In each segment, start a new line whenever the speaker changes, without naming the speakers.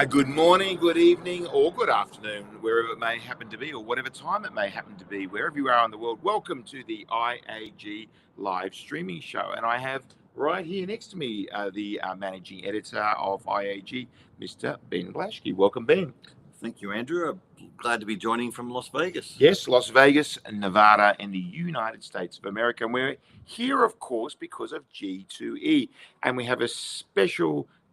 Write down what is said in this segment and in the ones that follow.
Good morning, good evening, or good afternoon, wherever it may happen to be, or whatever time it may happen to be, wherever you are in the world. Welcome to the IAG Live Streaming Show. And I have right here next to me the managing editor of IAG, Mr. Ben Blaschke. Welcome, Ben.
Thank you, Andrew. I'm glad to be joining from Las Vegas.
Yes, Las Vegas, Nevada, in the United States of America. And we're here, of course, because of G2E. And we have a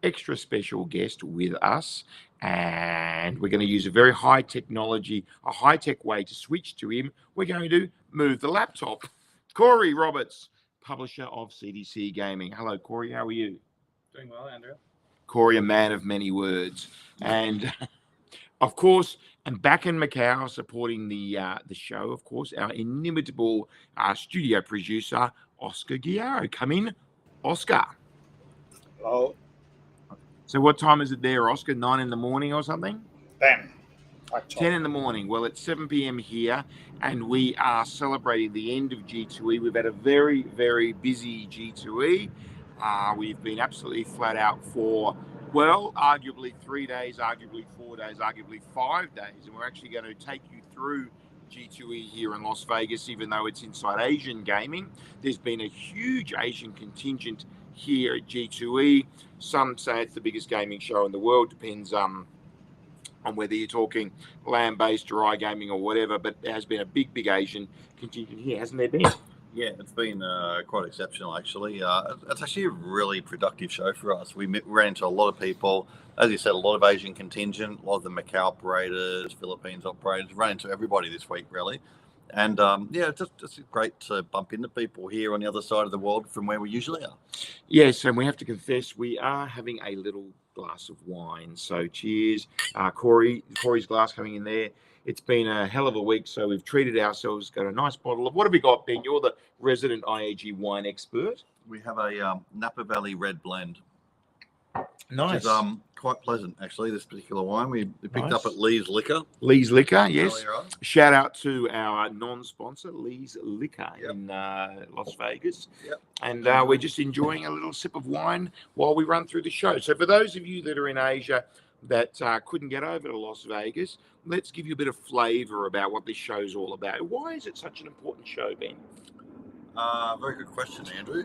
extra special guest with us, and we're going to use a very high-tech way to switch to him. We're going to move the laptop. Corey Roberts, publisher of CDC Gaming. Hello, Corey. How are you?
Doing well, Andrew.
Corey, a man of many words. And, of course, I'm back in Macau supporting the show, of course, our inimitable studio producer, Oscar Guillaro. Come in, Oscar.
Hello.
So what time is it there, Oscar? 9 in the morning or something?
10.
10 in the morning. Well, it's 7 p.m. here, and we are celebrating the end of G2E. We've had a very, very busy G2E. We've been absolutely flat out for, well, arguably 3 days, arguably 4 days, arguably 5 days. And we're actually going to take you through G2E here in Las Vegas, even though it's inside Asian gaming. There's been a huge Asian contingent here at G2E. Some say it's the biggest gaming show in the world. Depends on whether you're talking land-based or iGaming or whatever, but there has been a big Asian contingent here, hasn't there been?
Yeah, it's been quite exceptional, actually. It's actually a really productive show for us. We ran into a lot of people, as you said, a lot of Asian contingent, a lot of the Macau operators, Philippines operators, ran into everybody this week, really. And yeah, it's just great to bump into people here on the other side of the world from where we usually are.
Yes, and we have to confess we are having a little glass of wine. So cheers. Corey's glass coming in there. It's been a hell of a week, so we've treated ourselves, got a nice bottle of, what have we got, Ben? You're the resident IAG wine expert.
We have a Napa Valley Red Blend.
Nice.
Which is quite pleasant, actually, this particular wine. We picked up at Lee's Liquor.
Lee's Liquor, yes.
On.
Shout out to our non-sponsor, Lee's Liquor, in Las Vegas.
Yep.
And we're just enjoying a little sip of wine while we run through the show. So for those of you that are in Asia that couldn't get over to Las Vegas, let's give you a bit of flavor about what this show's all about. Why is it such an important show, Ben?
Very good question, Andrew.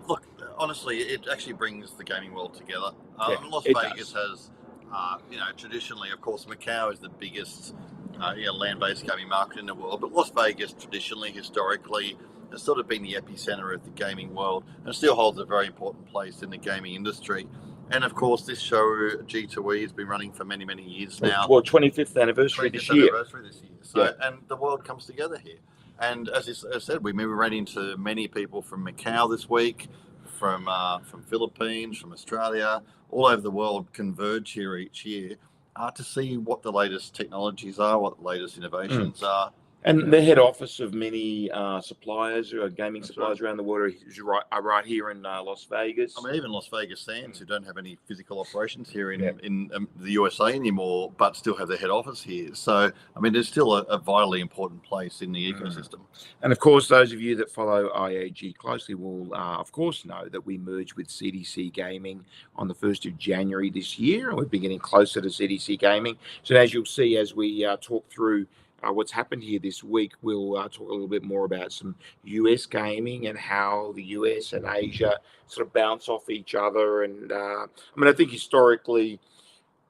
Look, honestly, it actually brings the gaming world together. Las Vegas has, traditionally, of course, Macau is the biggest land-based gaming market in the world, but Las Vegas traditionally, historically, It's sort of been the epicenter of the gaming world and still holds a very important place in the gaming industry. And of course, this show, G2E, has been running for many, many years now.
Well, 25th anniversary this year.
So, and the world comes together here. And as I said, we ran into many people from Macau this week, from Philippines, from Australia, all over the world converge here each year to see what the latest technologies are, what the latest innovations are.
And the head office of many suppliers, gaming suppliers
right.
around the world, are right here in Las Vegas.
I mean, even Las Vegas Sands, who don't have any physical operations here in the USA anymore, but still have their head office here. So, I mean, there's still a vitally important place in the ecosystem.
And of course, those of you that follow IAG closely will, of course, know that we merged with CDC Gaming on the 1st of January this year, and we've been getting closer to CDC Gaming. So, as you'll see, as we talk through what's happened here this week, we'll talk a little bit more about some US gaming and how the US and Asia sort of bounce off each other. And I mean, I think historically,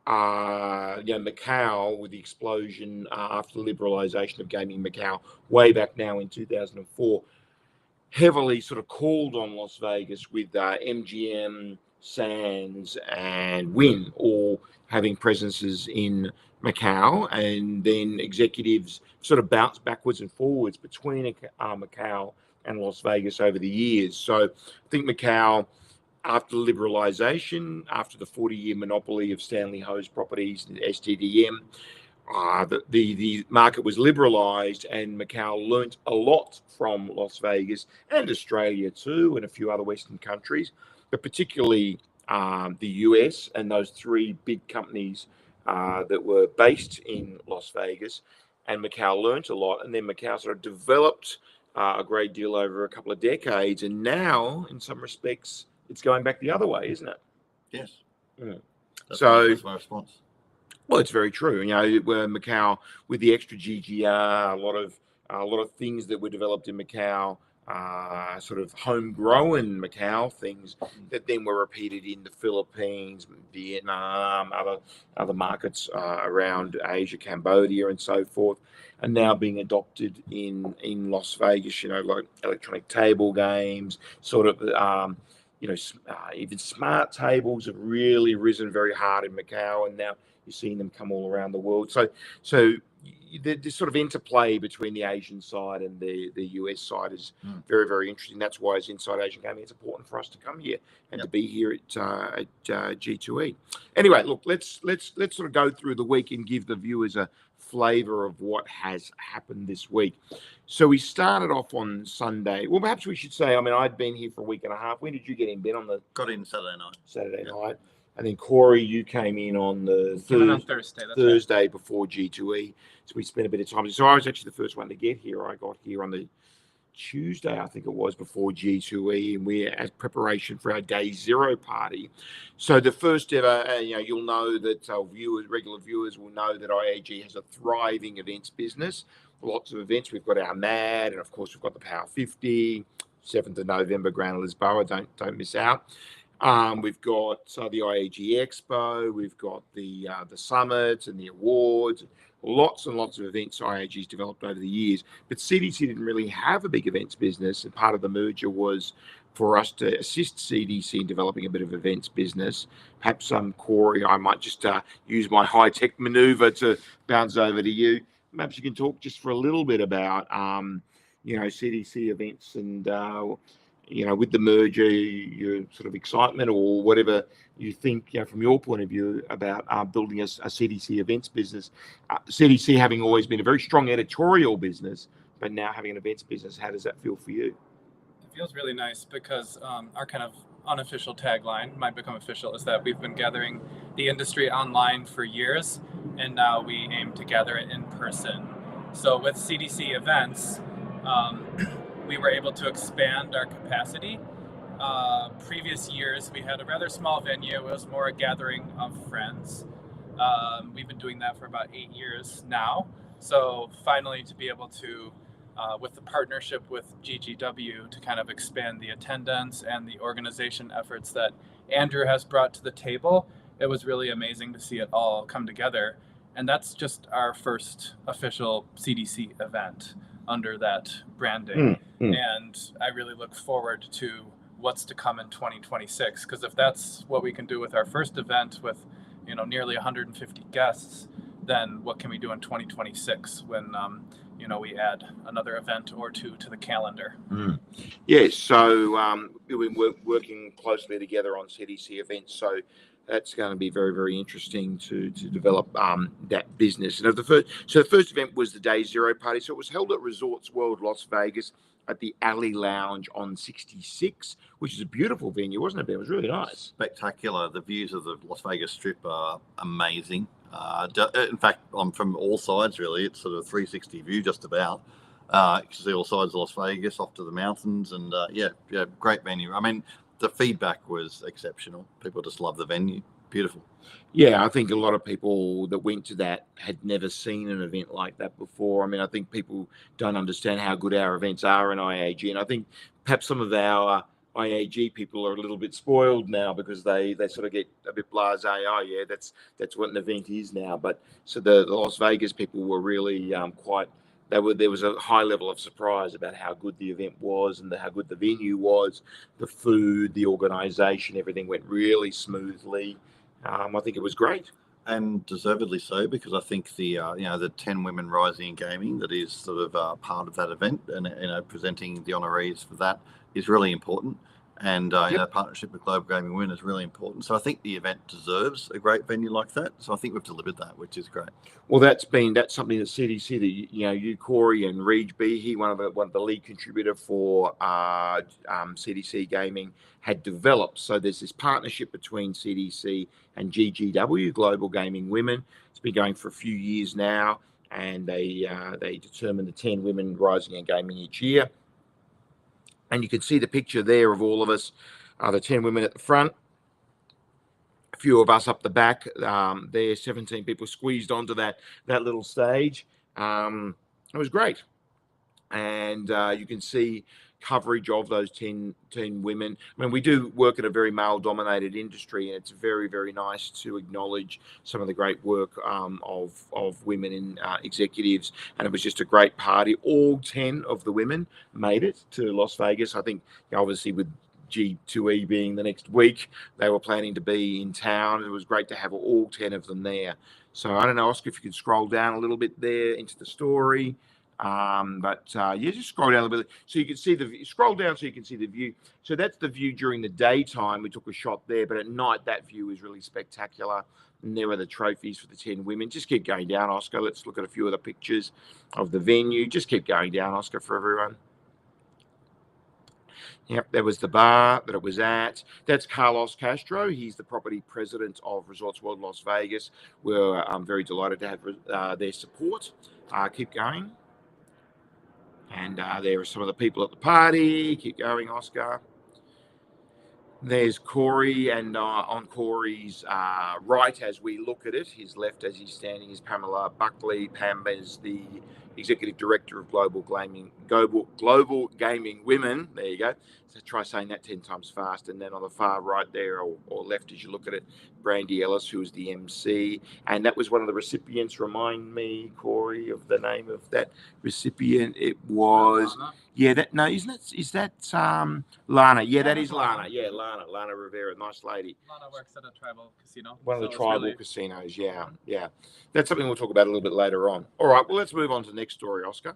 Macau, with the explosion after the liberalization of gaming in Macau way back now in 2004, heavily sort of called on Las Vegas with MGM, Sands, and Wynn all having presences in Macau, and then executives sort of bounced backwards and forwards between Macau and Las Vegas over the years. So I think Macau, after liberalization, after the 40-year monopoly of Stanley Ho's properties, STDM, the market was liberalized, and Macau learnt a lot from Las Vegas and Australia too, and a few other Western countries, but particularly the US and those three big companies that were based in Las Vegas. And Macau learnt a lot, and then Macau sort of developed a great deal over a couple of decades, and now, in some respects, it's going back the other way, isn't it?
Yes.
That's
my response.
Well, it's very true. Where Macau, with the extra GGR, a lot of things that were developed in Macau, sort of homegrown Macau things that then were repeated in the Philippines, Vietnam, other markets around Asia, Cambodia, and so forth, are now being adopted in Las Vegas. Like electronic table games, sort of. Even smart tables have really risen very hard in Macau, and now you're seeing them come all around the world. So this sort of interplay between the Asian side and the US side is very, very interesting. That's why, as Inside Asian Gaming, it's important for us to come here and to be here at G2E. Anyway, look, let's sort of go through the week and give the viewers a flavor of what has happened this week. So we started off on Sunday. Well, perhaps we should say, I mean, I'd been here for a week and a half. When did you get in, Ben?
Got in Saturday night.
Saturday night. And then Corey, you came in on the Thursday right, before G2E. So we spent a bit of time. So I was actually the first one to get here. I got here on the Tuesday, I think it was, before G2E, and we're at preparation for our day zero party. So the first ever, you'll know that our regular viewers will know that IAG has a thriving events business. Lots of events. We've got our MAD, and of course we've got the Power 50, 7th of November, Grand Lisboa. Don't miss out. We've got the IAG Expo. We've got the summits and the awards. Lots and lots of events IAG's developed over the years. But CDC didn't really have a big events business, and part of the merger was for us to assist CDC in developing a bit of events business. Perhaps, Corey, I might just use my high-tech maneuver to bounce over to you. Perhaps you can talk just for a little bit about, CDC events and, with the merger, your sort of excitement or whatever you think, from your point of view about building a CDC events business. CDC having always been a very strong editorial business, but now having an events business, how does that feel for you?
It feels really nice because our kind of unofficial tagline, might become official, is that we've been gathering the industry online for years, and now we aim to gather it in person. So with CDC events, we were able to expand our capacity. Previous years, we had a rather small venue. It was more a gathering of friends. We've been doing that for about 8 years now. So finally, to be able to, with the partnership with GGW, to kind of expand the attendance and the organization efforts that Andrew has brought to the table, it was really amazing to see it all come together. And that's just our first official CDC event under that branding. And I really look forward to what's to come in 2026, because if that's what we can do with our first event with, you know, nearly 150 guests, then what can we do in 2026 when you know, we add another event or two to the calendar?
Yes, so we've been working closely together on CDC events, so that's going to be very, very interesting to develop that business. And the first event was the Day Zero party. So it was held at Resorts World Las Vegas at the Alley Lounge on 66, which is a beautiful venue, wasn't it, Ben? It was really nice.
Spectacular. The views of the Las Vegas Strip are amazing. In fact, I'm from all sides, really. It's sort of a 360 view just about. You can see all sides of Las Vegas, off to the mountains, and yeah, great venue. I mean, the feedback was exceptional. People just love the venue. Beautiful.
Yeah, I think a lot of people that went to that had never seen an event like that before. I mean, I think people don't understand how good our events are in IAG, and I think perhaps some of our IAG people are a little bit spoiled now because they sort of get a bit blasé. Oh yeah, that's what an event is now. But so the Las Vegas people were really there was a high level of surprise about how good the event was and how good the venue was, the food, the organisation, everything went really smoothly. I think it was great.
And deservedly so, because I think the the 10 women rising in gaming that is sort of part of that event, and presenting the honorees for that is really important. And partnership with Global Gaming Women is really important. So I think the event deserves a great venue like that. So I think we've delivered that, which is great.
Well, that's something that CDC, that you Corey and Reg Behe, one of the lead contributor for CDC Gaming, had developed. So there's this partnership between CDC and GGW, Global Gaming Women. It's been going for a few years now, and they determine the 10 women rising in gaming each year. And you can see the picture there of all of us, the 10 women at the front, a few of us up the back. There, 17 people squeezed onto that little stage. It was great. And you can see coverage of those 10 women. I mean, we do work in a very male-dominated industry, and it's very, very nice to acknowledge some of the great work of women in executives. And it was just a great party. All 10 of the women made it to Las Vegas. I think, obviously, with G2E being the next week, they were planning to be in town. It was great to have all 10 of them there. So I don't know, Oscar, if you could scroll down a little bit there into the story. Just scroll down a little bit so you can see scroll down so you can see the view. So that's the view during the daytime. We took a shot there, but at night that view is really spectacular. And there are the trophies for the 10 women. Just keep going down, Oscar. Let's look at a few of the pictures of the venue. Just keep going down, Oscar, for everyone. Yep, there was the bar that it was at. That's Carlos Castro. He's the property president of Resorts World Las Vegas. We're very delighted to have their support. Keep going. And there are some of the people at the party. Keep going, Oscar. There's Corey, and on Corey's right as we look at it, his left as he's standing is Pamela Buckley. Pam is the executive director of Global Gaming Women. There you go. So try saying that 10 times fast. And then on the far right there, or left as you look at it, Brandy Ellis, who is the MC. And that was one of the recipients. Remind me, Corey, of the name of that recipient. It was... Lana? Yeah, is that Lana? Yeah, that is Lana. Yeah, Lana Rivera, nice lady.
Lana works at a tribal casino.
One of the tribal casinos, yeah. That's something we'll talk about a little bit later on. All right, well, let's move on to the next story, Oscar.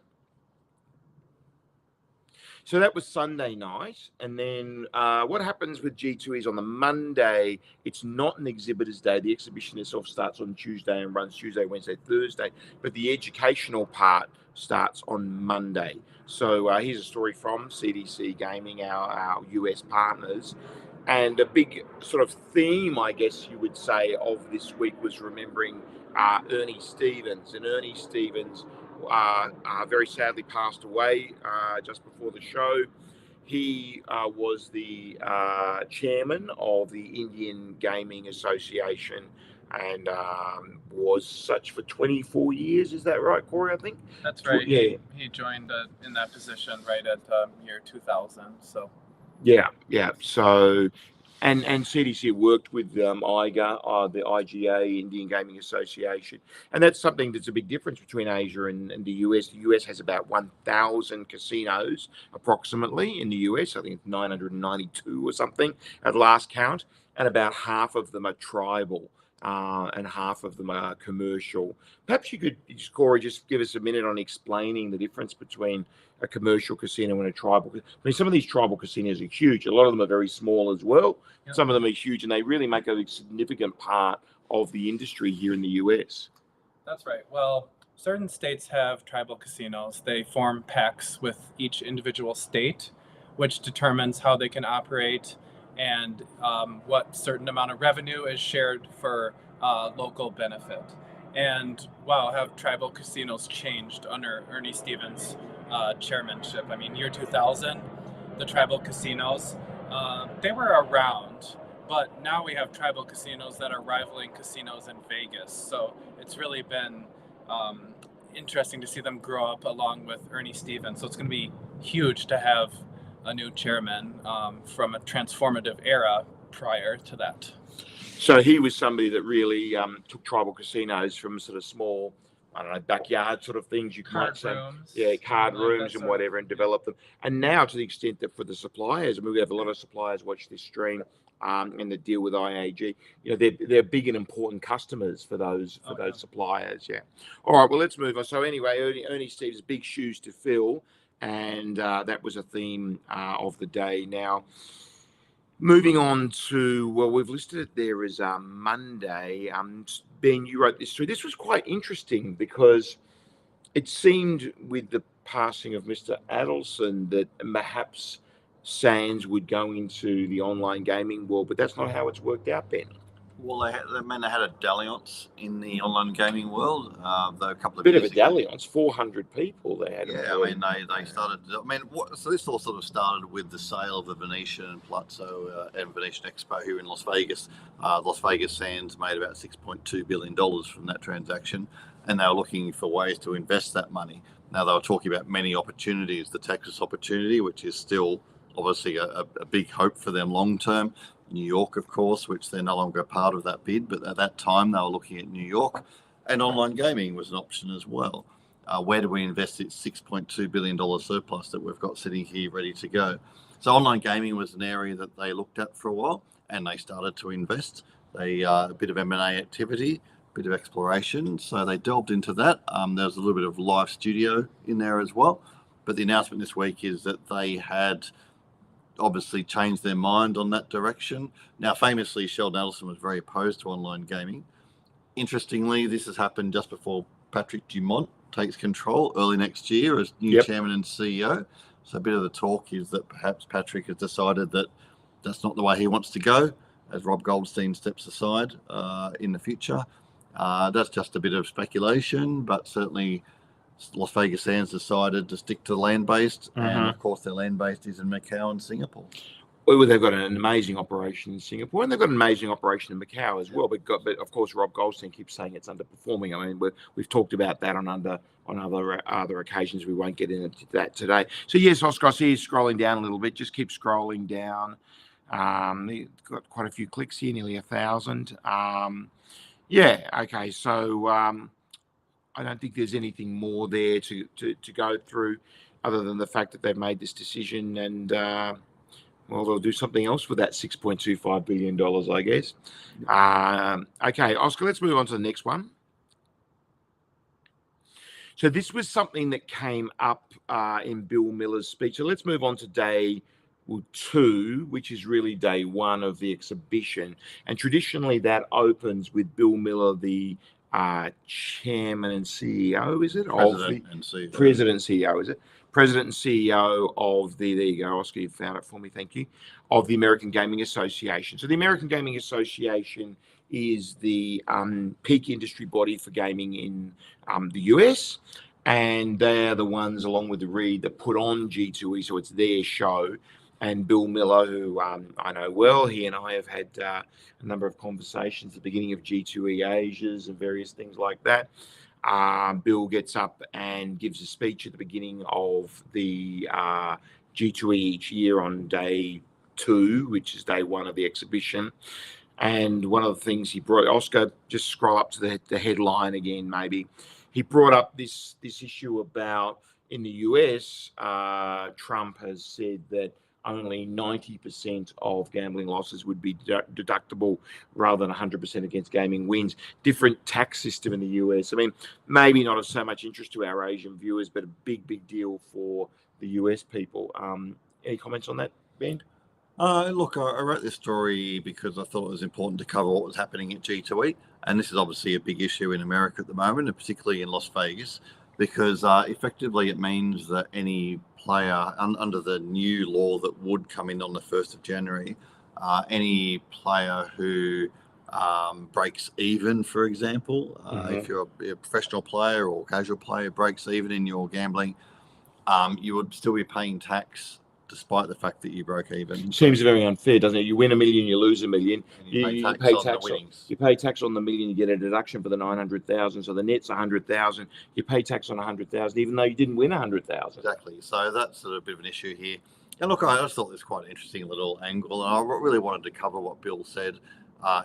So that was Sunday night. And then what happens with G2E is on the Monday, it's not an exhibitor's day. The exhibition itself starts on Tuesday and runs Tuesday, Wednesday, Thursday. But the educational part starts on Monday. So here's a story from CDC Gaming, our US partners. And a big sort of theme, I guess you would say, of this week was remembering Ernie Stevens. And Ernie Stevens very sadly passed away just before the show. He was the chairman of the Indian Gaming Association and was such for 24 years. Is that right, Corey? I think
that's right.
Yeah,
he joined in that position right at year 2000. So
yeah. So, And CDC worked with IGA, the IGA, Indian Gaming Association, and that's something that's a big difference between Asia and the US. The US has about 1,000 casinos approximately in the US. I think it's 992 or something at last count, and about half of them are tribal. And half of them are commercial. Perhaps you could, Corey, just give us a minute on explaining the difference between a commercial casino and a tribal. I mean, some of these tribal casinos are huge. A lot of them are very small as well. Yep. Some of them are huge, and they really make a significant part of the industry here in the US.
That's right. Well, certain states have tribal casinos. They form pacts with each individual state, which determines how they can operate and what certain amount of revenue is shared for local benefit. And wow, have tribal casinos changed under Ernie Stevens' chairmanship. I mean, year 2000, the tribal casinos, they were around, but now we have tribal casinos that are rivaling casinos in Vegas. So it's really been interesting to see them grow up along with Ernie Stevens. So it's going to be huge to have a new chairman from a transformative era prior to that.
So he was somebody that really took tribal casinos from sort of small, I don't know, backyard sort of things, you might say. Yeah, card rooms and whatever, and develop them. And now to the extent that for the suppliers, I mean, we have a lot of suppliers watch this stream and the deal with IAG, you know, they're big and important customers for those suppliers. Yeah. All right, well, let's move on. So anyway, Ernie Stevens, big shoes to fill. And that was a theme of the day. Now, moving on to, well, we've listed it there as Monday. Ben, you wrote this through. This was quite interesting because it seemed with the passing of Mr. Adelson that perhaps Sands would go into the online gaming world, but that's not how it's worked out, Ben.
Well, they had a dalliance in the online gaming world. Though a couple of
bit of a dalliance, 400 people they had.
Yeah, I mean they started. I mean, so this all sort of started with the sale of the Venetian and Palazzo and Venetian Expo here in Las Vegas. Las Vegas Sands made about $6.2 billion from that transaction, and they were looking for ways to invest that money. Now they were talking about many opportunities, the Texas opportunity, which is still obviously a big hope for them long term. New York, of course, which they're no longer a part of that bid, but at that time they were looking at New York, and online gaming was an option as well. Where do we invest its $6.2 billion surplus that we've got sitting here ready to go? So online gaming was an area that they looked at for a while, and they started to invest. They a bit of M&A activity, a bit of exploration, so they delved into that. There was a little bit of live studio in there as well, but the announcement this week is that they had obviously changed their mind on that direction. Now, famously, Sheldon Adelson was very opposed to online gaming. Interestingly, this has happened just before Patrick Dumont takes control early next year as new chairman and CEO. So a bit of the talk is that perhaps Patrick has decided that that's not the way he wants to go as Rob Goldstein steps aside in the future. That's just a bit of speculation, but certainly Las Vegas Sands decided to stick to land-based, and of course their land-based is in Macau and Singapore.
Well, they've got an amazing operation in Singapore, and they've got an amazing operation in Macau as well. But of course, Rob Goldstein keeps saying it's underperforming. I mean, we've talked about that on other occasions. We won't get into that today. So yes, Oscar, I see you scrolling down a little bit. Just keep scrolling down. Got quite a few clicks here, nearly 1,000. Yeah. Okay. So. I don't think there's anything more there to go through other than the fact that they've made this decision and, well, they'll do something else with that $6.25 billion, I guess. Okay, Oscar, let's move on to the next one. So this was something that came up in Bill Miller's speech. So let's move on to day 2, which is really day 1 of the exhibition. And traditionally that opens with Bill Miller, the chairman and CEO, is it?
President and CEO.
President and CEO, is it? President and CEO of there you go, Oscar, you found it for me, thank you, of the American Gaming Association. So the American Gaming Association is the peak industry body for gaming in the US, and they're the ones, along with the Reed, that put on G2E, so it's their show. And Bill Miller, who I know well, he and I have had a number of conversations at the beginning of G2E Asia's and various things like that. Bill gets up and gives a speech at the beginning of the G2E each year on day 2, which is day 1 of the exhibition. And one of the things he brought, Oscar, just scroll up to the headline again, maybe. He brought up this issue about in the US, Trump has said that only 90% of gambling losses would be deductible rather than 100% against gaming wins. Different tax system in the US. I mean, maybe not of so much interest to our Asian viewers, but a big deal for the US people. Any comments on that, Ben?
Look, I wrote this story because I thought it was important to cover what was happening at G2E. And this is obviously a big issue in America at the moment, and particularly in Las Vegas, because effectively it means that any player under the new law that would come in on the 1st of January, any player who breaks even, for example, if you're a professional player or casual player breaks even in your gambling, you would still be paying tax despite the fact that you broke even.
Seems very unfair, doesn't it? You win $1 million, you lose $1 million.
You pay tax
on the million, you get a deduction for the 900,000. So the net's 100,000. You pay tax on 100,000, even though you didn't win 100,000.
Exactly. So that's sort of a bit of an issue here. And look, I just thought this was quite an interesting little angle, and I really wanted to cover what Bill said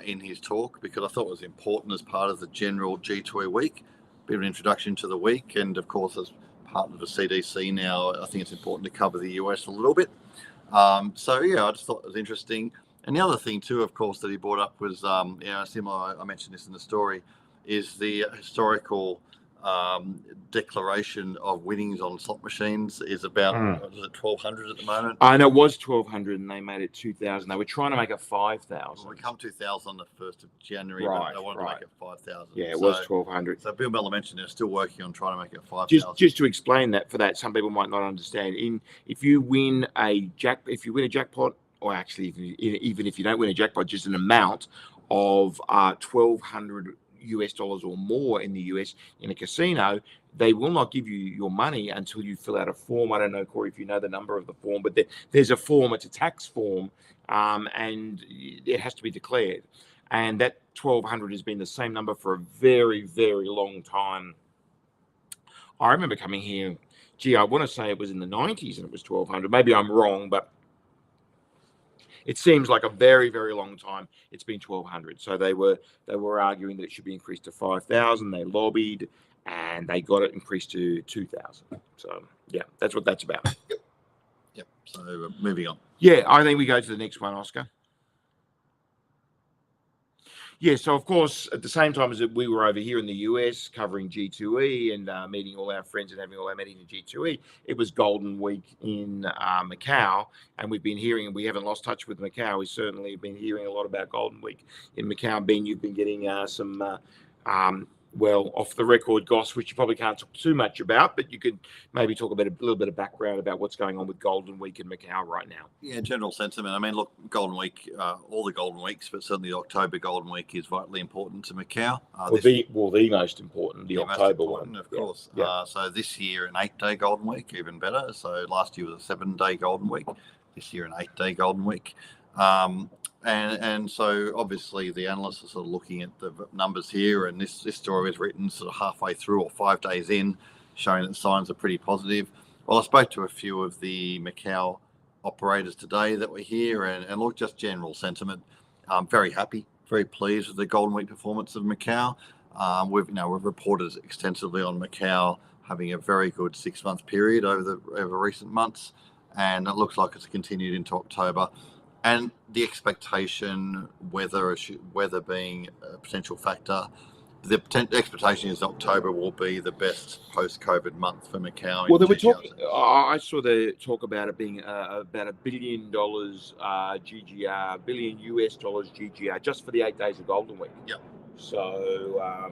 in his talk, because I thought it was important as part of the general G2E week, a bit of an introduction to the week, and of course as part of the CDC now, I think it's important to cover the US a little bit. So yeah, I just thought it was interesting. And the other thing too, of course, that he brought up was, similar, I mentioned this in the story, is the historical declaration of winnings on slot machines is about, what is it, 1,200 at the moment?
I know it was 1,200 and they made it 2,000. They were trying to make it 5,000.
Well, we come 2,000 on the 1st of January,
right,
but they wanted to make it 5,000.
Yeah, it was 1,200.
So Bill Mellor mentioned they're still working on trying to make it 5,000.
Just to explain that, for that, some people might not understand. If you win a jackpot, or actually even if you don't win a jackpot, just an amount of $1,200 US or more in the US in a casino, they will not give you your money until you fill out a form. I don't know, Corey, if you know the number of the form, but there's a form. It's a tax form, and it has to be declared. And that 1,200 has been the same number for a very, very long time. I remember coming here, I want to say it was in the 90s and it was 1,200. Maybe I'm wrong, but it seems like a very, very long time. It's been 1,200. So they were arguing that it should be increased to 5,000. They lobbied, and they got it increased to 2,000. So yeah, that's what that's about.
Yep. So moving on.
Yeah, I think we go to the next one, Oscar. Yeah, so of course, at the same time as we were over here in the US covering G2E and meeting all our friends and having all our meetings in G2E, it was Golden Week in Macau. And we've been hearing, and we haven't lost touch with Macau. We certainly have been hearing a lot about Golden Week in Macau. Ben, you've been getting some off the record goss, which you probably can't talk too much about, but you could maybe talk about a little bit of background about what's going on with Golden Week in Macau right now.
Yeah, general sentiment. I mean, look, Golden Week, all the Golden Weeks, but certainly the October Golden Week is vitally important to Macau.
The most important, the October one.
Of course.
Yeah.
So this year, an 8-day Golden Week, even better. So last year was a 7-day Golden Week. This year, an 8-day Golden Week. And so obviously the analysts are sort of looking at the numbers here, and this story was written sort of halfway through or 5 days in, showing that the signs are pretty positive. Well, I spoke to a few of the Macau operators today that were here, and look, just general sentiment. I'm very happy, very pleased with the Golden Week performance of Macau. We've reported extensively on Macau having a very good 6-month period over recent months, and it looks like it's continued into October. And the expectation, weather being a potential factor, the expectation is October will be the best post-COVID month for Macau.
Well, they were talking. I saw the talk about it being about $1 billion GGR, $1 billion US GGR, just for the 8 days of Golden Week.
Yeah.
So,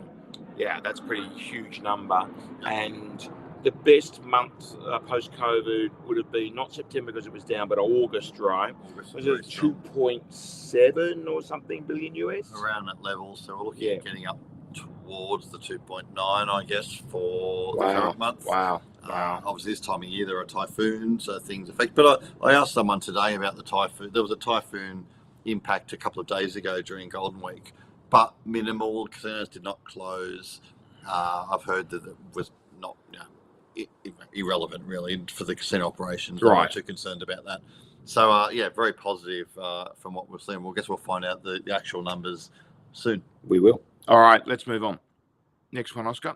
that's a pretty huge number. And the best month post-COVID would have been not September because it was down, but August, right? Was it 2.7 or something billion US?
Around that level. So we're looking at getting up towards the 2.9, I guess, for the current month.
Wow.
Obviously, this time of year there are typhoons, so things affect. But I asked someone today about the typhoon. There was a typhoon impact a couple of days ago during Golden Week, but minimal. Casinos did not close. I've heard that it was not, irrelevant really for the casino operations. I'm not too concerned about that. So yeah, very positive from what we've seen. We'll guess we'll find out the actual numbers soon.
We will. All right, let's move on. Next one, Oscar.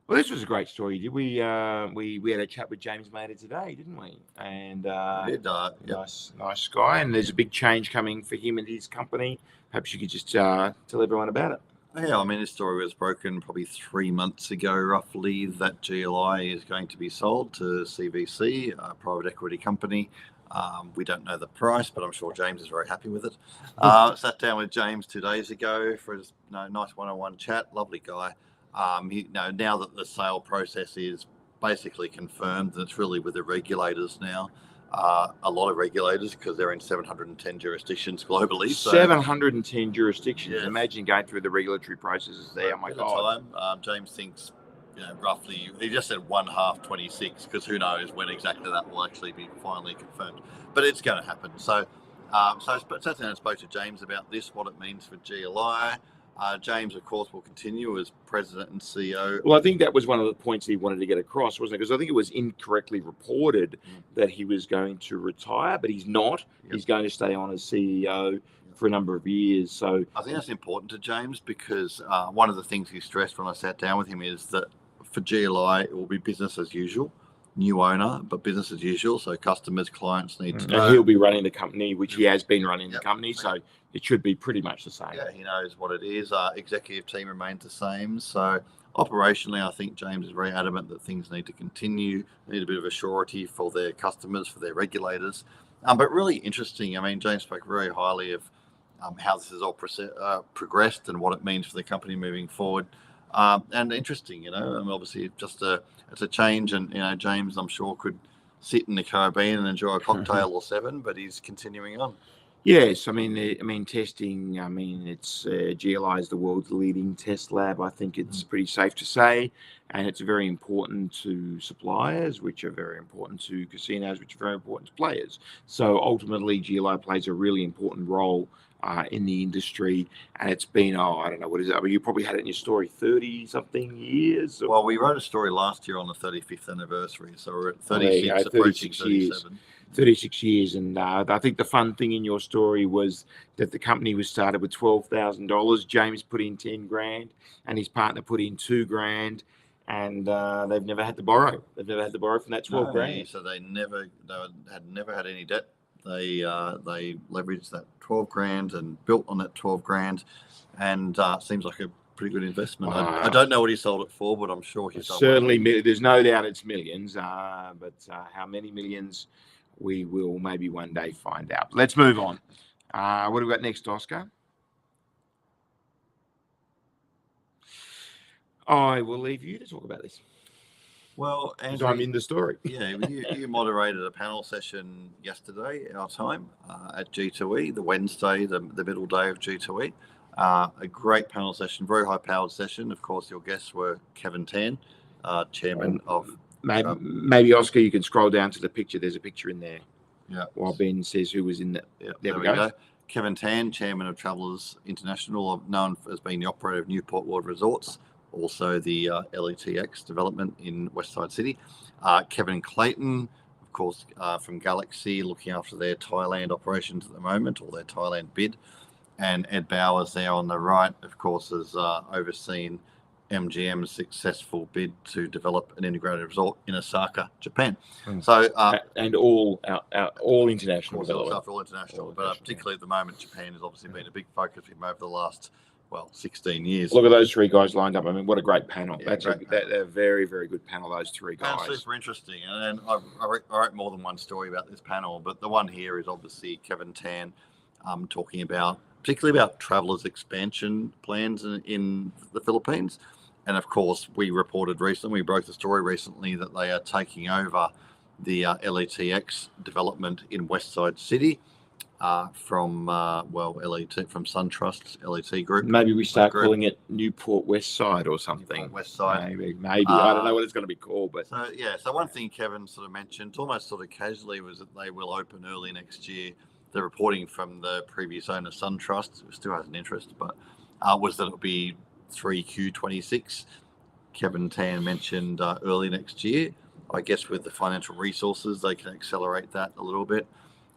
Well, this was a great story. We had a chat with James Mader today, didn't we? And nice guy. And there's a big change coming for him and his company. Perhaps you could just tell everyone about it.
Yeah, I mean, this story was broken probably 3 months ago, roughly, that GLI is going to be sold to CVC, a private equity company. We don't know the price, but I'm sure James is very happy with it. Sat down with James 2 days ago for a nice one-on-one chat. Lovely guy. Now that the sale process is basically confirmed, it's really with the regulators now. A lot of regulators, because they're in 710 jurisdictions globally. So,
710 jurisdictions.
Yes.
Imagine going through the regulatory processes there. Oh my God.
James thinks, roughly, he just said 1/2 26, because who knows when exactly that will actually be finally confirmed. But it's going to happen. So I spoke to James about this, what it means for GLI. James, of course, will continue as president and CEO.
Well, I think that was one of the points he wanted to get across, wasn't it? Because I think it was incorrectly reported that he was going to retire, but he's not. Yep. He's going to stay on as CEO for a number of years. So
I think that's important to James, because one of the things he stressed when I sat down with him is that for GLI, it will be business as usual. New owner, but business as usual. So customers, clients need to know.
And he'll be running the company, which he has been running the company. So it should be pretty much the same.
Yeah, he knows what it is. Executive team remains the same. So operationally, I think James is very adamant that things need to continue. They need a bit of a surety for their customers, for their regulators. But really interesting. I mean, James spoke very highly of how this has all progressed and what it means for the company moving forward. And interesting, obviously it's a change, and James, I'm sure, could sit in the Caribbean and enjoy a cocktail or 7, but he's continuing on.
Yes, I mean testing. I mean, it's GLI is the world's leading test lab. I think it's pretty safe to say, and it's very important to suppliers, which are very important to casinos, which are very important to players. So ultimately, GLI plays a really important role in the industry, and it's been, I don't know, what is it? I mean, you probably had it in your story, 30-something years?
Well, we wrote a story last year on the 35th anniversary, so we're at 36, approaching 37.
36 years, and I think the fun thing in your story was that the company was started with $12,000. James put in 10 grand, and his partner put in 2 grand, and they've never had to borrow. They've never had to borrow from that 12 grand.
So they had never had any debt. They leveraged that 12 grand and built on that 12 grand, and seems like a pretty good investment. I don't know what he sold it for, but I'm sure he sold
certainly. There's no doubt it's millions, but how many millions, we will maybe one day find out. Let's move on. What do we got next, Oscar? I will leave you to talk about this.
Well, Andrew,
I'm in the story.
Yeah, you moderated a panel session yesterday, our time, at G2E, the Wednesday, the middle day of G2E. A great panel session, very high-powered session. Of course, your guests were Kevin Tan, chairman of...
Maybe Oscar, you can scroll down to the picture. There's a picture in there.
Yeah.
While Ben says who was in that.
Yeah, there we go. Kevin Tan, chairman of Travellers International, known as being the operator of Newport World Resorts, also the LETX development in Westside City. Kevin Clayton, of course, from Galaxy, looking after their Thailand operations at the moment, or their Thailand bid. And Ed Bowers there on the right, of course, has overseen MGM's successful bid to develop an integrated resort in Osaka, Japan. So
and all international development.
All international, but particularly at the moment, Japan has obviously been a big focus for him over the last 16 years.
Look at those 3 guys lined up. I mean, what a great panel.
Yeah,
they're a very, very good panel, those 3 guys.
That's super interesting. And I wrote more than one story about this panel, but the one here is obviously Kevin Tan talking particularly about Travellers' expansion plans in the Philippines. And of course, we broke the story recently that they are taking over the LETX development in Westside City from SunTrust's LET Group.
Maybe we start calling it Newport Westside or something.
Newport Westside.
Maybe. I don't know what it's going to be called, but
so one thing Kevin sort of mentioned, almost sort of casually, was that they will open early next year. The reporting from the previous owner, SunTrust, who still has an interest, but was that it would be 3Q26. Kevin Tan mentioned early next year. I guess with the financial resources, they can accelerate that a little bit.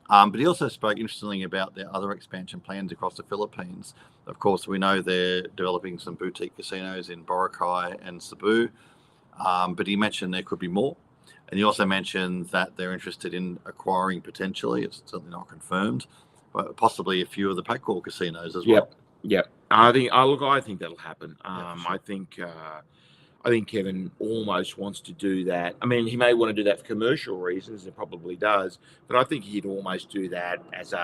But he also spoke interestingly about their other expansion plans across the Philippines. Of course, we know they're developing some boutique casinos in Boracay and Cebu, but he mentioned there could be more. And he also mentioned that they're interested in acquiring potentially, it's certainly not confirmed, but possibly a few of the Pacor casinos as well.
Yep. I think that'll happen.
For sure.
I think Kevin almost wants to do that. I mean, he may want to do that for commercial reasons, and probably does, but I think he'd almost do that as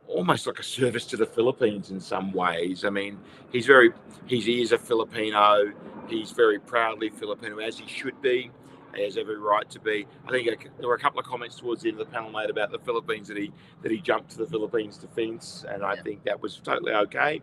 almost like a service to the Philippines in some ways. I mean, he is a Filipino. He's very proudly Filipino, as he should be. He has every right to be. I think there were a couple of comments towards the end of the panel made about the Philippines that he jumped to the Philippines defense, and I think that was totally okay.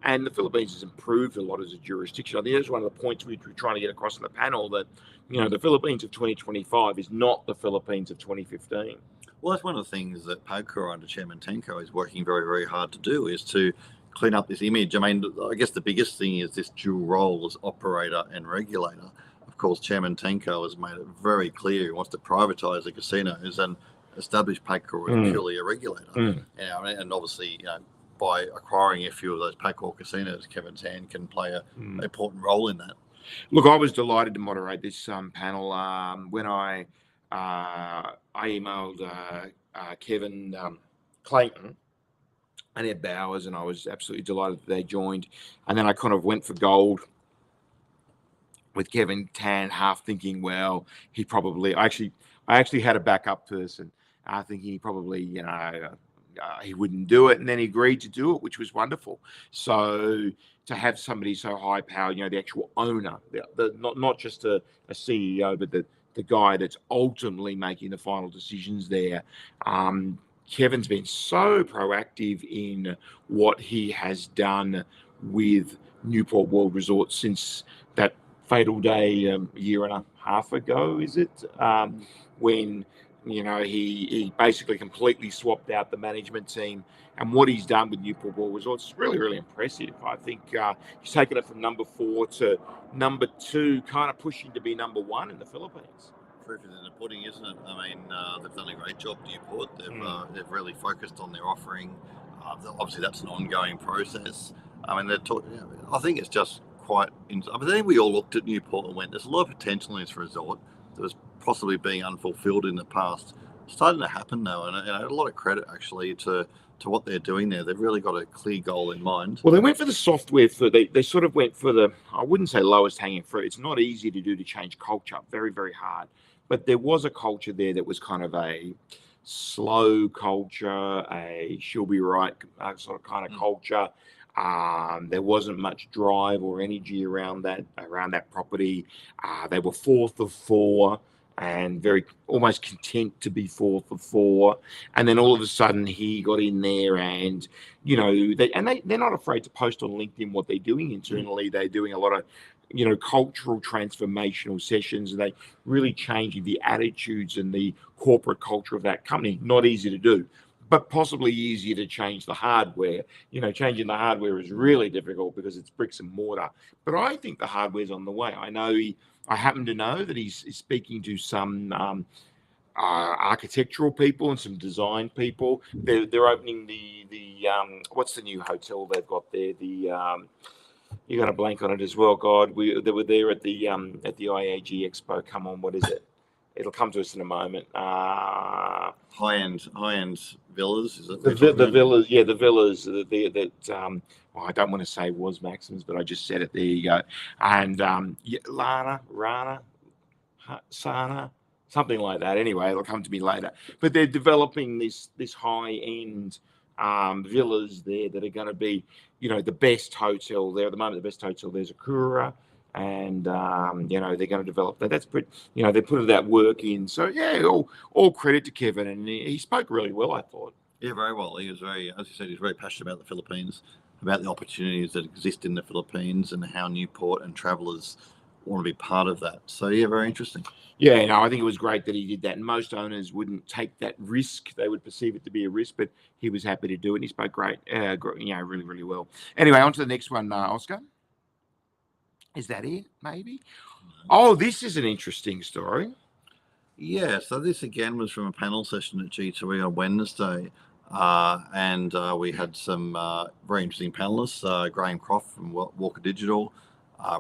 And the Philippines has improved a lot as a jurisdiction. I think that's one of the points we were trying to get across in the panel, that the Philippines of 2025 is not the Philippines of 2015.
Well, that's one of the things that Pacor under Chairman Tenko is working very, very hard to do, is to clean up this image. I mean, I guess the biggest thing is this dual role as operator and regulator. Of course, Chairman Tenko has made it very clear he wants to privatise the casinos and establish Pacor as purely a regulator. And obviously, by acquiring a few of those Pacor casinos, Kevin Tan can play an important role in that.
Look, I was delighted to moderate this panel. When I emailed Kevin Clayton and Ed Bowers, and I was absolutely delighted that they joined. And then I kind of went for gold with Kevin Tan, half thinking, well, he probably I actually had a backup person, thinking he probably he wouldn't do it, and then he agreed to do it, which was wonderful. So to have somebody so high powered, the actual owner, not just a CEO, but the guy that's ultimately making the final decisions there. Kevin's been so proactive in what he has done with Newport World Resort since that fatal day a year and a half ago, is it? When he basically completely swapped out the management team, and what he's done with Newport World Resorts is really, really impressive. I think he's taken it from number 4 to number 2, kind of pushing to be number 1 in the Philippines.
Proof is in the pudding, isn't it? I mean, they've done a great job, Newport. They've really focused on their offering. Obviously, that's an ongoing process. I mean, I think it's just quite. I think we all looked at Newport and went, "There's a lot of potential in this resort that was possibly being unfulfilled in the past." It's starting to happen now, and a lot of credit actually to what they're doing there. They've really got a clear goal in mind.
Well, they went for the software. They sort of went for the, I wouldn't say lowest hanging fruit. It's not easy to do, to change culture. Very, very hard. But there was a culture there that was kind of a slow culture, a she'll be right sort of kind of culture. There wasn't much drive or energy around that property. They were 4th of 4 and very almost content to be 4th of 4. And then all of a sudden he got in there, and they're not afraid to post on LinkedIn what they're doing internally. They're doing a lot of cultural transformational sessions, and they really changing the attitudes and the corporate culture of that company. Not easy to do, but possibly easier to change the hardware. Changing the hardware is really difficult because it's bricks and mortar. But I think the hardware's on the way. I happen to know that he's speaking to some architectural people and some design people. They're opening the what's the new hotel they've got there? You're going to blank on it as well. God, they were there at the IAG Expo. Come on, what is it? It'll come to us in a moment.
High-end villas, is it?
The villas, yeah, the villas I don't want to say was Maxim's, but I just said it. There you go. And Rana, Sana, something like that. Anyway, it'll come to me later. But they're developing this high-end villas there that are going to be, the best hotel there at the moment. The best hotel there's Akura, and they're going to develop that. That's pretty. They put that work in. So yeah, all credit to Kevin, and he spoke really well, I thought.
Yeah, very well. He was as you said, he's very passionate about the Philippines, about the opportunities that exist in the Philippines, and how Newport and travellers want to be part of that. So yeah, very interesting.
Yeah, I think it was great that he did that. And most owners wouldn't take that risk; they would perceive it to be a risk. But he was happy to do it. And he spoke great, really, really well. Anyway, on to the next one, Oscar. Is that it? Maybe. Oh, this is an interesting story.
Yeah, so this again was from a panel session at G2E on Wednesday. And we had some very interesting panelists, Graham Croft from Walker Digital,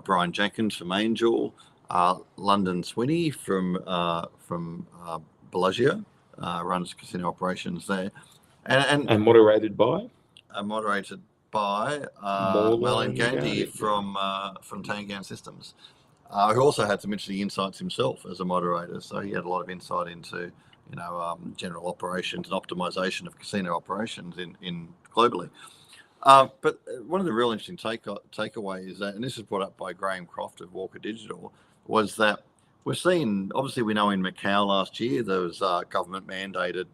Brian Jenkins from Angel, London Swinney from Bellagio, runs casino operations there.
And moderated by?
Moderated by Marlon Gandy from Tangan Systems, who also had some interesting insights himself as a moderator. So he had a lot of insight into, general operations and optimization of casino operations in globally. But one of the real interesting takeaways, and this is brought up by Graham Croft of Walker Digital, was that obviously we know in Macau last year there was government mandated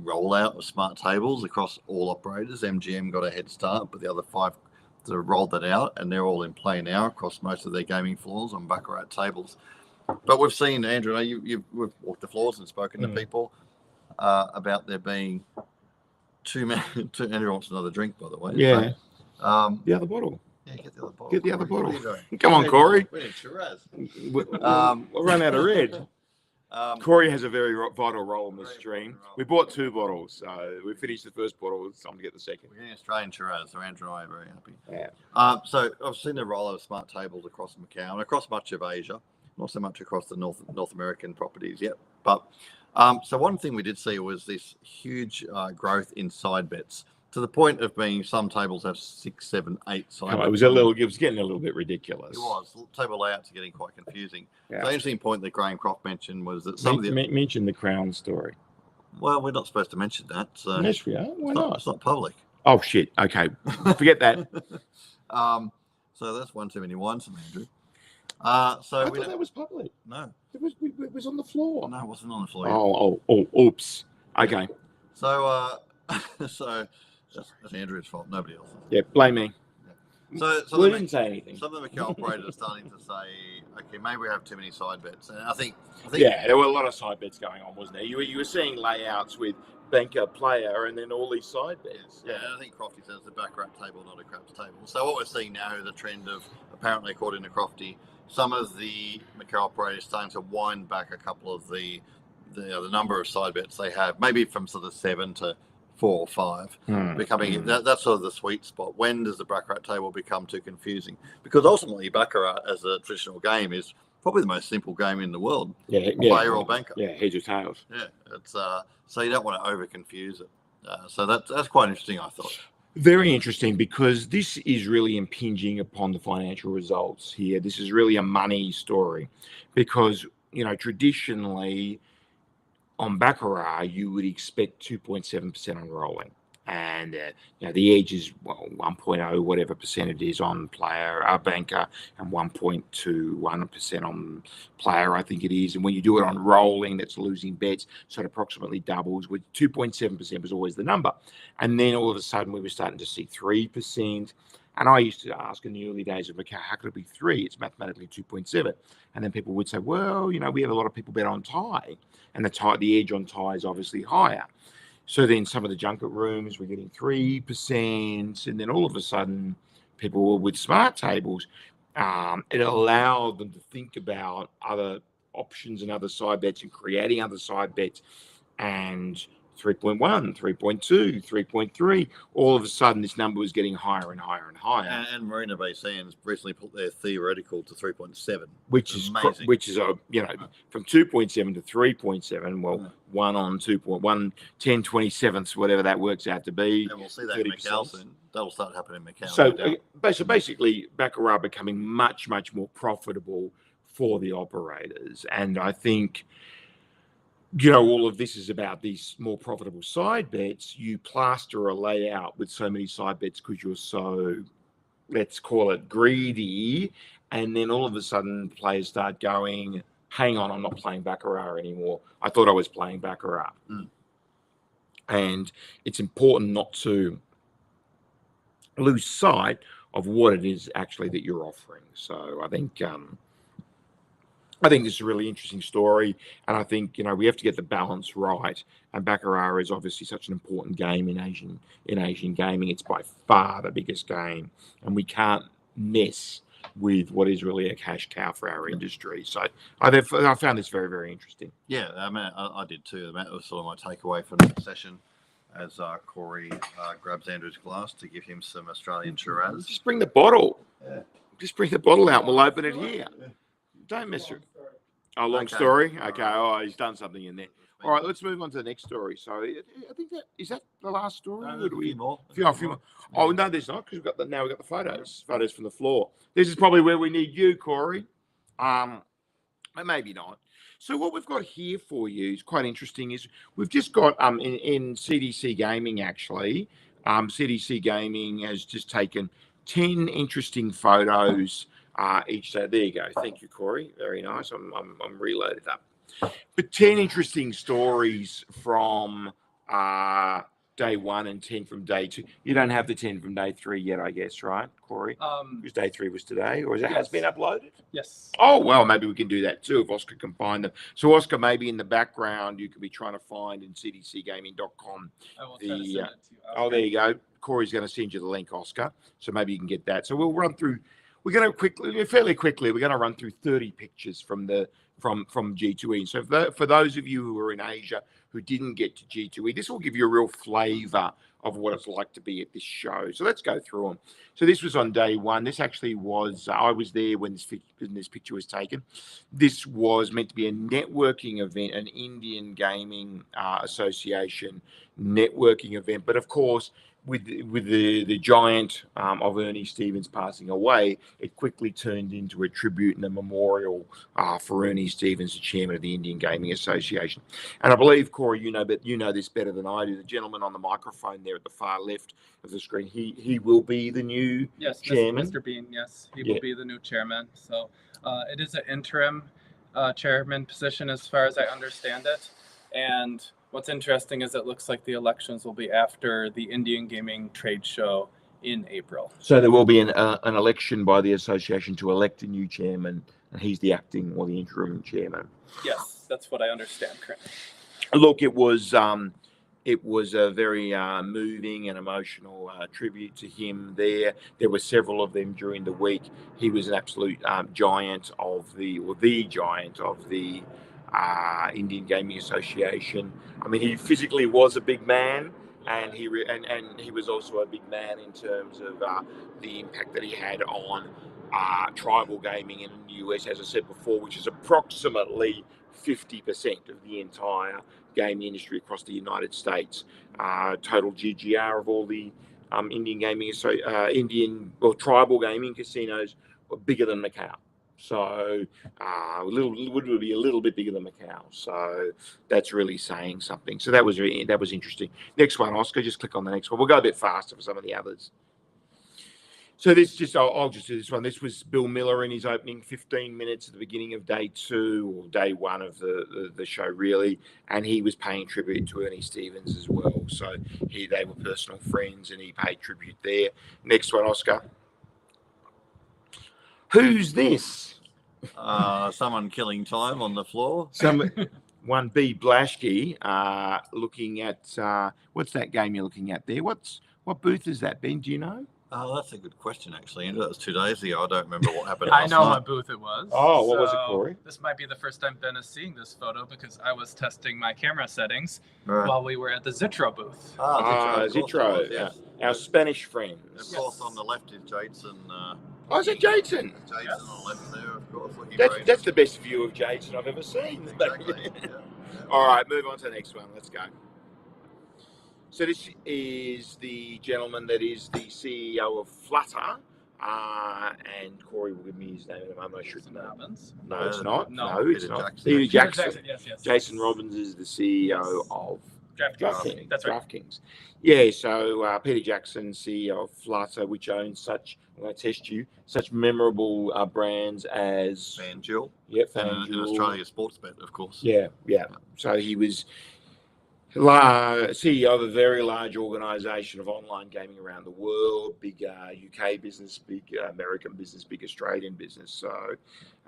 rollout of smart tables across all operators. MGM got a head start, but the other 5 sort of rolled that out, and they're all in play now across most of their gaming floors on Baccarat tables. But we've seen, Andrew, we've walked the floors and spoken to people about there being too many. Andrew wants another drink, by the way.
Yeah.
So,
the other bottle.
Yeah, get the other bottle.
Get the other
Corey.
bottle. Come on, Corey.
We need Shiraz.
We'll run out of red. Corey has a very vital role in this stream. We bought 2 bottles. We finished the first bottle. It's time to get the second.
We're getting Australian Shiraz, so Andrew and I are very happy.
Yeah.
So I've seen the rollout of smart tables across Macau and across much of Asia, not so much across the North American properties yet. But so one thing we did see was this huge growth in side bets, to the point of being some tables have 6, 7, 8 side bets.
It was getting a little bit ridiculous.
It was. Table layouts are getting quite confusing.
Yeah.
So the interesting point that Graham Croft mentioned was that some of the...
Mention the Crown story.
Well, we're not supposed to mention that. So
yes, we are. Why not?
It's not public.
Oh, shit. Okay. Forget that.
So that's one too many ones, Andrew. So
I thought that was public.
No.
It was on the floor.
No, it wasn't on the floor.
Oh, oops. Okay.
So that's Andrew's fault. Nobody else.
Yeah, blame me.
So
we didn't say anything.
Some of the Macau operators are starting to say, okay, maybe we have too many side bets. And I think
yeah, there were a lot of side bets going on, wasn't there? You were seeing layouts with banker, player, and then all these side bets.
Yeah, I think Crofty says the Baccarat table, not a craps table. So what we're seeing now is a trend of, apparently according to Crofty, some of the Macau operators starting to wind back a couple of the number of side bets they have, maybe from sort of 7 to 4 or 5, becoming that's sort of the sweet spot. When does the Baccarat table become too confusing? Because ultimately, Baccarat as a traditional game is probably the most simple game in the world.
Yeah,
player or banker.
Yeah, heads or tails.
Yeah, it's so you don't want to over confuse it. So that's quite interesting, I thought.
Very interesting, because this is really impinging upon the financial results here. This is really a money story, because traditionally, on Baccarat, you would expect 2.7% on rolling, and the edge is 1.0 whatever percent it is on player, banker, and 1.21% on player, I think it is. And when you do it on rolling, that's losing bets, so it approximately doubles. With 2.7% was always the number, and then all of a sudden we were starting to see 3%. And I used to ask in the early days of Macau, how could it be 3? It's mathematically 2.7. And then people would say, well, we have a lot of people bet on tie, and the edge on tie is obviously higher. So then some of the junket rooms were getting 3%, and then all of a sudden, people with smart tables, it allowed them to think about other options and other side bets and creating other side bets, and 3.1, 3.2, 3.3. All of a sudden, this number was getting higher and higher and higher.
And Marina Bay Sands recently put their theoretical to 3.7,
which is amazing. From 2.7 to 3.7. Well, 1 on 2.1, 10/27ths, whatever that works out to be.
And we'll see that in Macau soon. That'll start happening in Macau.
So basically, Baccarat becoming much, much more profitable for the operators, and I think. All of this is about these more profitable side bets. You plaster a layout with so many side bets because you're so, let's call it, greedy. And then all of a sudden, players start going, hang on, I'm not playing Baccarat anymore. I thought I was playing Baccarat. And it's important not to lose sight of what it is actually that you're offering. So I think this is a really interesting story, and I think we have to get the balance right. And Baccarat is obviously such an important game in Asian gaming. It's by far the biggest game, and we can't mess with what is really a cash cow for our industry. So I found this very, very interesting.
Yeah, I mean, I did too. That was sort of my takeaway from the session as Corey grabs Andrew's glass to give him some Australian Shiraz.
Just bring the bottle.
Yeah.
Just bring the bottle out and we'll open it here. Don't mess it. Oh, long story? Okay. Oh, he's done something in there. All right, let's move on to the next story. So I think is that the last story?
No, there's a few more.
A few more. Oh, no, there's not, because we've got the photos from the floor. This is probably where we need you, Corey. But maybe not. So what we've got here for you is quite interesting. Is we've just got in CDC Gaming actually. CDC Gaming has just taken 10 interesting photos each day. There you go. Thank you, Corey. Very nice. I'm reloaded up. But 10 interesting stories from day 1 and 10 from day 2. You don't have the 10 from day 3 yet, I guess, right, Corey? Because day 3 was today, or has been uploaded?
Yes.
Oh, well, maybe we can do that too if Oscar can find them. So, Oscar, maybe in the background, you could be trying to find in cdcgaming.com.
I will try to send it to you.
Oh, there you go. Corey's going to send you the link, Oscar. So maybe you can get that. So we'll run through. We're going to fairly quickly. We're going to run through 30 pictures from G2E. So for those of you who are in Asia who didn't get to G2E, this will give you a real flavour of what it's like to be at this show. So let's go through them. So this was on day 1. This actually was, I was there when this picture was taken. This was meant to be a networking event, an Indian Gaming Association networking event. But of course, with the giant of Ernie Stevens passing away, it quickly turned into a tribute and a memorial for Ernie Stevens, the chairman of the Indian Gaming Association. And I believe, Corey, you know this better than I do. The gentleman on the microphone there at the far left of the screen, he will be the new chairman.
Mr. Bean. Yes, he will be the new chairman. So it is an interim chairman position, as far as I understand it, and what's interesting is it looks like the elections will be after the Indian Gaming Trade Show in April.
So there will be an election by the association to elect a new chairman, and he's the acting or the interim chairman.
Yes, that's what I understand currently.
Look, it was a very moving and emotional tribute to him there. There were several of them during the week. He was an absolute giant of the Indian Gaming Association. I mean, he physically was a big man, and he was also a big man in terms of the impact that he had on tribal gaming in the US, as I said before, which is approximately 50% of the entire gaming industry across the United States. Total GGR of all the tribal gaming casinos were bigger than Macau. So would be a little bit bigger than Macau. So that's really saying something. So that was interesting. Next one, Oscar. Just click on the next one. We'll go a bit faster for some of the others. So I'll just do this one. This was Bill Miller in his opening 15 minutes at the beginning of day 2 or day 1 of the show, really, and he was paying tribute to Ernie Stevens as well. So they were personal friends, and he paid tribute there. Next one, Oscar. Who's this?
Someone killing time on the floor.
One B Blashki looking at what's that game you're looking at there? What booth is that, Ben? Do you know?
Oh, that's a good question, actually. That was 2 days ago. I don't remember what happened.
I know what booth it was.
Oh, what was it, Corey?
This might be the first time Ben is seeing this photo because I was testing my camera settings while we were at the Zitro booth.
Zitro. Yes. Our Spanish friends.
Of course, on the left is Jason.
Is it Jason?
Jason on the left there, of course.
That's the best view of Jason I've ever seen.
Exactly.
All right, move on to the next one. Let's go. So this is the gentleman that is the CEO of Flutter, and Corey will give me his name in a moment. I should know. No, it's not. No, it's not. Peter Jackson. Yes. Jason Robbins is the CEO of DraftKings.
That's right.
DraftKings. Yeah, so Peter Jackson, CEO of Flutter, which owns such memorable brands as
FanDuel.
Yeah, FanDuel.
And Australia Sportsbet, of course.
Yeah. So he was CEO of a very large organisation of online gaming around the world, big UK business, big American business, big Australian business. So,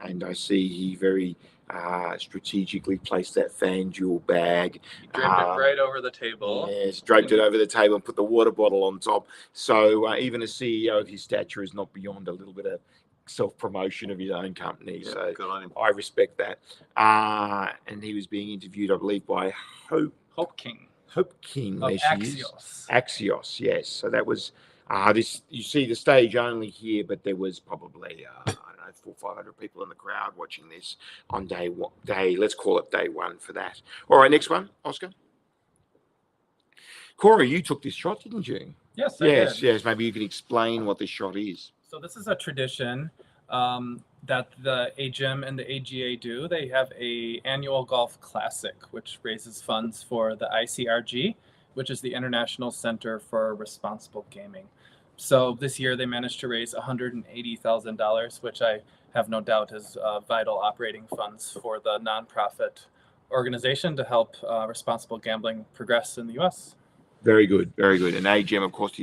and I see he very strategically placed that FanDuel bag.
He draped it right over the table.
Yes, draped it over the table and put the water bottle on top. So even a CEO of his stature is not beyond a little bit of self-promotion of his own company.
Yeah,
So
good on him.
I respect that. And he was being interviewed, I believe, by
Hope King
Hope King.
of
There she is.
Axios.
Axios, yes. So that was this. You see the stage only here, but there was probably I don't know, 400 or 500 people in the crowd watching this on day one. Let's call it day one for that. All right, next one, Oscar. Corey, you took this shot, didn't you?
Yes, I did.
Yes. Maybe you can explain what this shot is.
So this is a tradition that the AGM and the AGA do. They have a annual golf classic, which raises funds for the ICRG, which is the International Center for Responsible Gaming. So this year they managed to raise $180,000, which I have no doubt is vital operating funds for the nonprofit organization to help responsible gambling progress in the U.S.
Very good, very good. And AGM, of course,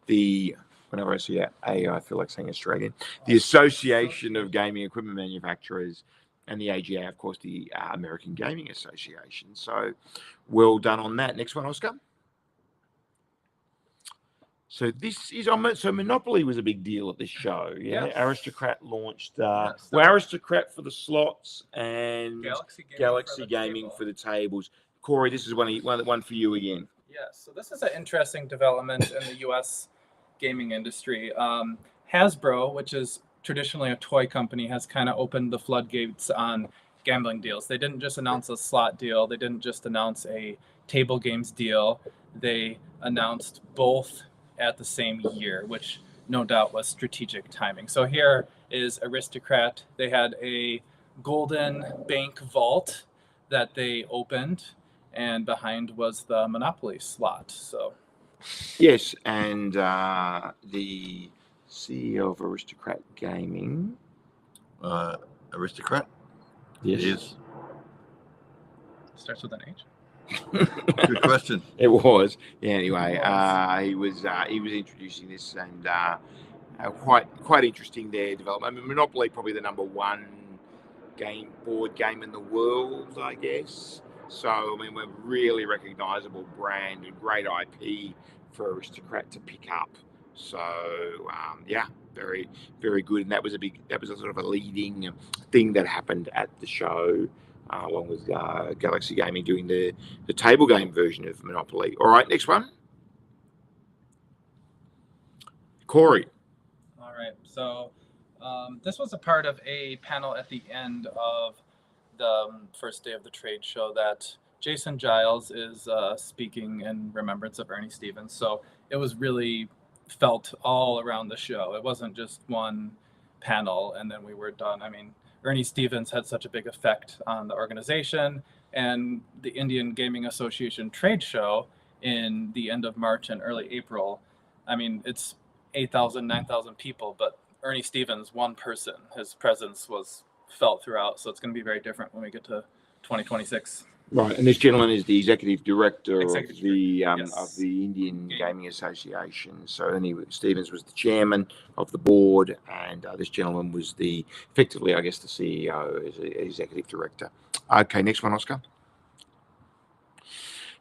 the whenever I see that, I feel like saying Australian, the Association of Gaming Equipment Manufacturers, and the AGA, of course, the American Gaming Association. So well done on that. Next one, Oscar. So this is so Monopoly was a big deal at this show. Yeah,
Yes.
Aristocrat launched.
Yes.
Well, Aristocrat for the slots and
Galaxy
Gaming for the tables. Corey, this is one for you again.
Yes. So this is an interesting development in the U.S. gaming industry. Hasbro, which is traditionally a toy company, has kind of opened the floodgates on gambling deals. They didn't just announce a slot deal. They didn't just announce a table games deal. They announced both at the same year, which no doubt was strategic timing. So here is Aristocrat. They had a golden bank vault that they opened, and behind was the Monopoly slot. So
yes, and the CEO of Aristocrat Gaming.
Aristocrat?
Yes.
Yes.
Starts with an H.
Good question.
It was. Yeah, anyway, he was introducing this, and quite interesting their development. I mean, Monopoly probably the number one board game in the world, I guess. So I mean, we're really recognisable brand and great IP for Aristocrat to pick up. So yeah, very, very good. And that was a sort of a leading thing that happened at the show, along with Galaxy Gaming doing the table game version of Monopoly. All right, next one. Corey.
All right. So this was a part of a panel at the end of the first day of the trade show that Jason Giles is speaking in remembrance of Ernie Stevens. So it was really felt all around the show. It wasn't just one panel and then we were done. I mean, Ernie Stevens had such a big effect on the organization, and the Indian Gaming Association trade show in the end of March and early April. I mean, it's 8,000, 9,000 people, but Ernie Stevens, one person, his presence was felt throughout. So it's going to be very different when we get to 2026.
Right, and this gentleman is the executive director of
Yes.
the Indian Gaming Association. So Ernie Stevens was the chairman of the board, and this gentleman was effectively, I guess, the CEO, as executive director. Okay, next one, Oscar.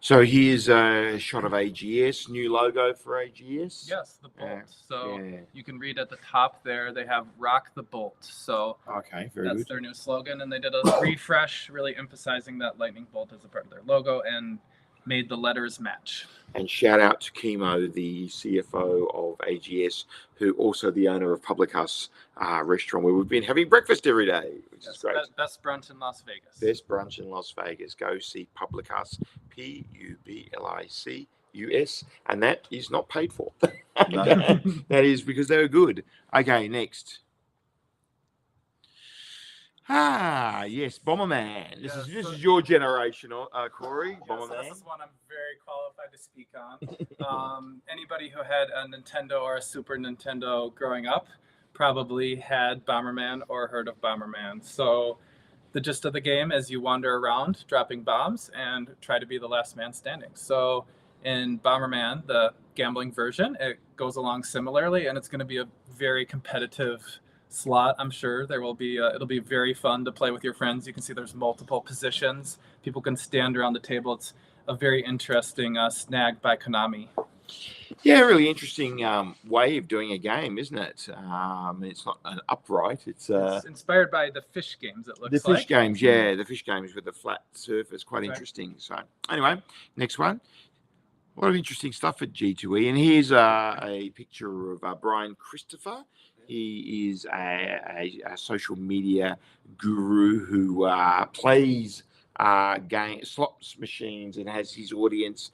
So here's a shot of AGS, new logo for AGS.
Yes, the bolt. So
yeah.
you can read at the top there, they have "Rock the Bolt." So
Okay, very
that's
good.
their new slogan, and they did a refresh, really emphasizing that lightning bolt as a part of their logo and made the letters match.
And shout out to Kimo, the CFO of AGS, who also the owner of Public House restaurant, where we've been having breakfast every day, which is great.
Best brunch in Las Vegas.
Best brunch in Las Vegas. Go see Public House, PUBLICUS, and that is not paid for.
No.
That is because they were good. Okay, next. Yes, Bomberman. This is your generation, Corey.
Yes,
Bomberman.
this is one I'm very qualified to speak on. Anybody who had a Nintendo or a Super Nintendo growing up probably had Bomberman or heard of Bomberman. So the gist of the game is you wander around dropping bombs and try to be the last man standing. So in Bomberman, the gambling version, it goes along similarly, and it's going to be a very competitive slot. I'm sure there will be it'll be very fun to play with your friends. You can see there's multiple positions. People can stand around the table. It's a very interesting snag by Konami.
Yeah, really interesting way of doing a game, isn't it? It's not an upright. It's
inspired by the fish games. It looks
the fish
like
games. Yeah, the fish games with the flat surface. Quite
Right.
interesting. So anyway, next one. A lot of interesting stuff at G2E, and here's a picture of Brian Christopher. He is a social media guru who plays slots machines and has his audience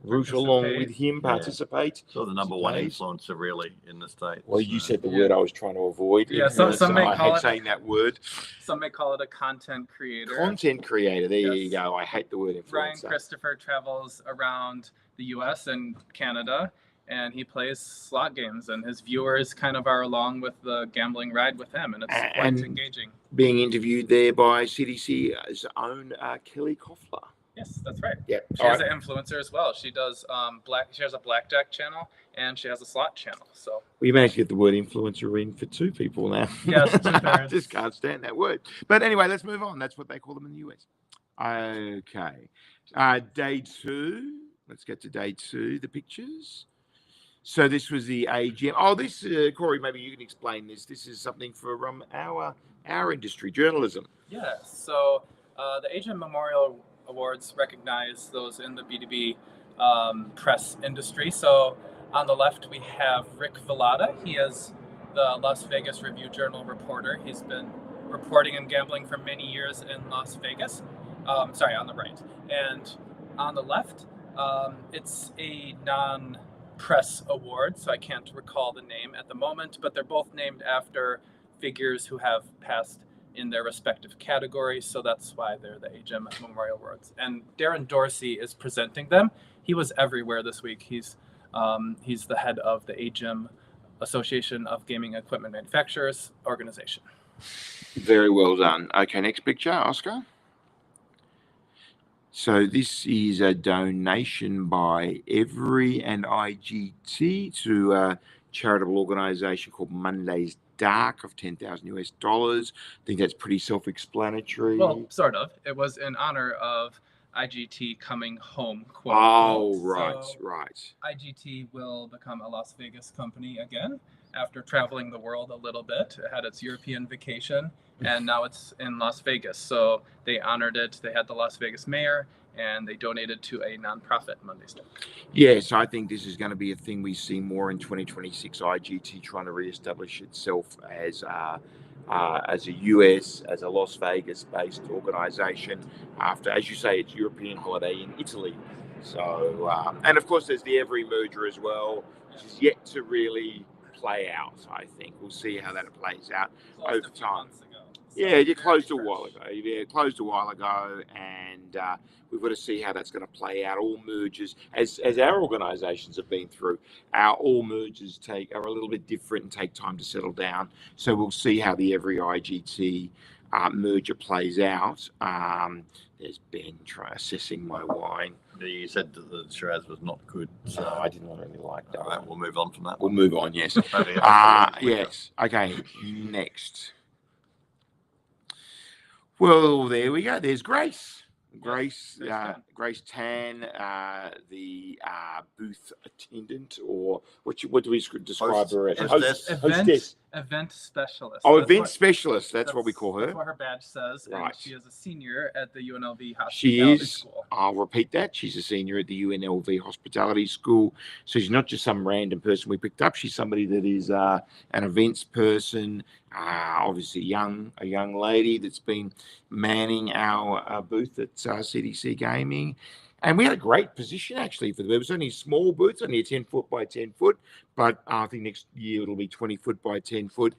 root along with him, participate.
So the number one influencer really in the States.
Well, you said the word I was trying to avoid.
Yeah, some may call it
saying that word.
Some may call it a content creator.
Content creator. There you go. I hate the word influencer.
Brian Christopher travels around the U.S. and Canada, and he plays slot games, and his viewers kind of are along with the gambling ride with him, and it's quite engaging. Being
interviewed there by CDC's own Kelly Koffler.
Yes, that's right.
Yeah,
she has an influencer as well. She does She has a blackjack channel and she has a slot channel. So
we managed to get the word influencer in for 2 people now.
Yes,
I just can't stand that word. But anyway, let's move on. That's what they call them in the US. Okay, day 2. Let's get to day 2. The pictures. So this was the AGM. Oh, this Corey, maybe you can explain this. This is something for our industry, journalism.
Yeah. So the AGM Memorial Awards recognize those in the B2B press industry. So on the left, we have Rick Villada. He is the Las Vegas Review-Journal reporter. He's been reporting and gambling for many years in Las Vegas. On the right. And on the left, it's a non-press award, so I can't recall the name at the moment, but they're both named after figures who have passed in their respective categories, so that's why they're the AGM Memorial Awards. And Darren Dorsey is presenting them. He was everywhere this week. He's the head of the AGM Association of Gaming Equipment Manufacturers organization.
Very well done. Okay, next picture, Oscar. So this is a donation by Every and IGT to a charitable organization called Monday's Dark of $10,000. I think that's pretty self-explanatory.
Well, sort of. It was in honor of IGT coming home. Quote,
oh, right,
so
right.
IGT will become a Las Vegas company again after traveling the world a little bit. It had its European vacation, and now it's in Las Vegas. So they honored it. They had the Las Vegas mayor, and they donated to a nonprofit Monday's Day.
Yes, I think this is going to be a thing we see more in 2026. IGT trying to reestablish itself as a US, as a Las Vegas-based organization after, as you say, its European holiday in Italy. So, and of course, there's the Every merger as well, which is yet to really play out. I think we'll see how that plays out over time. Yeah, it closed a while ago. Yeah, it closed a while ago, and we've got to see how that's going to play out. All mergers, as our organisations have been through, all mergers are a little bit different and take time to settle down. So we'll see how the Every IGT merger plays out. There's Ben assessing my wine.
You said that the Shiraz was not good. So
I didn't really like that.
All right, we'll move on from that.
We'll move on, yes. Yes. Okay, next. Well, there we go. There's Grace. Grace Tan, the booth attendant, or what do we describe her as?
Hostess. Event specialist.
Oh, event specialist. That's what we call her.
That's what her badge says.
Right.
And she is a senior at the UNLV Hospitality
She is.
School.
I'll repeat that. She's a senior at the UNLV Hospitality School. So she's not just some random person we picked up. She's somebody that is an events person. Obviously a young lady that's been manning our booth at CDC Gaming. And we had a great position actually for the booth. It was only a small booth, only a 10 foot by 10 foot, but I think next year it'll be 20 foot by 10 foot.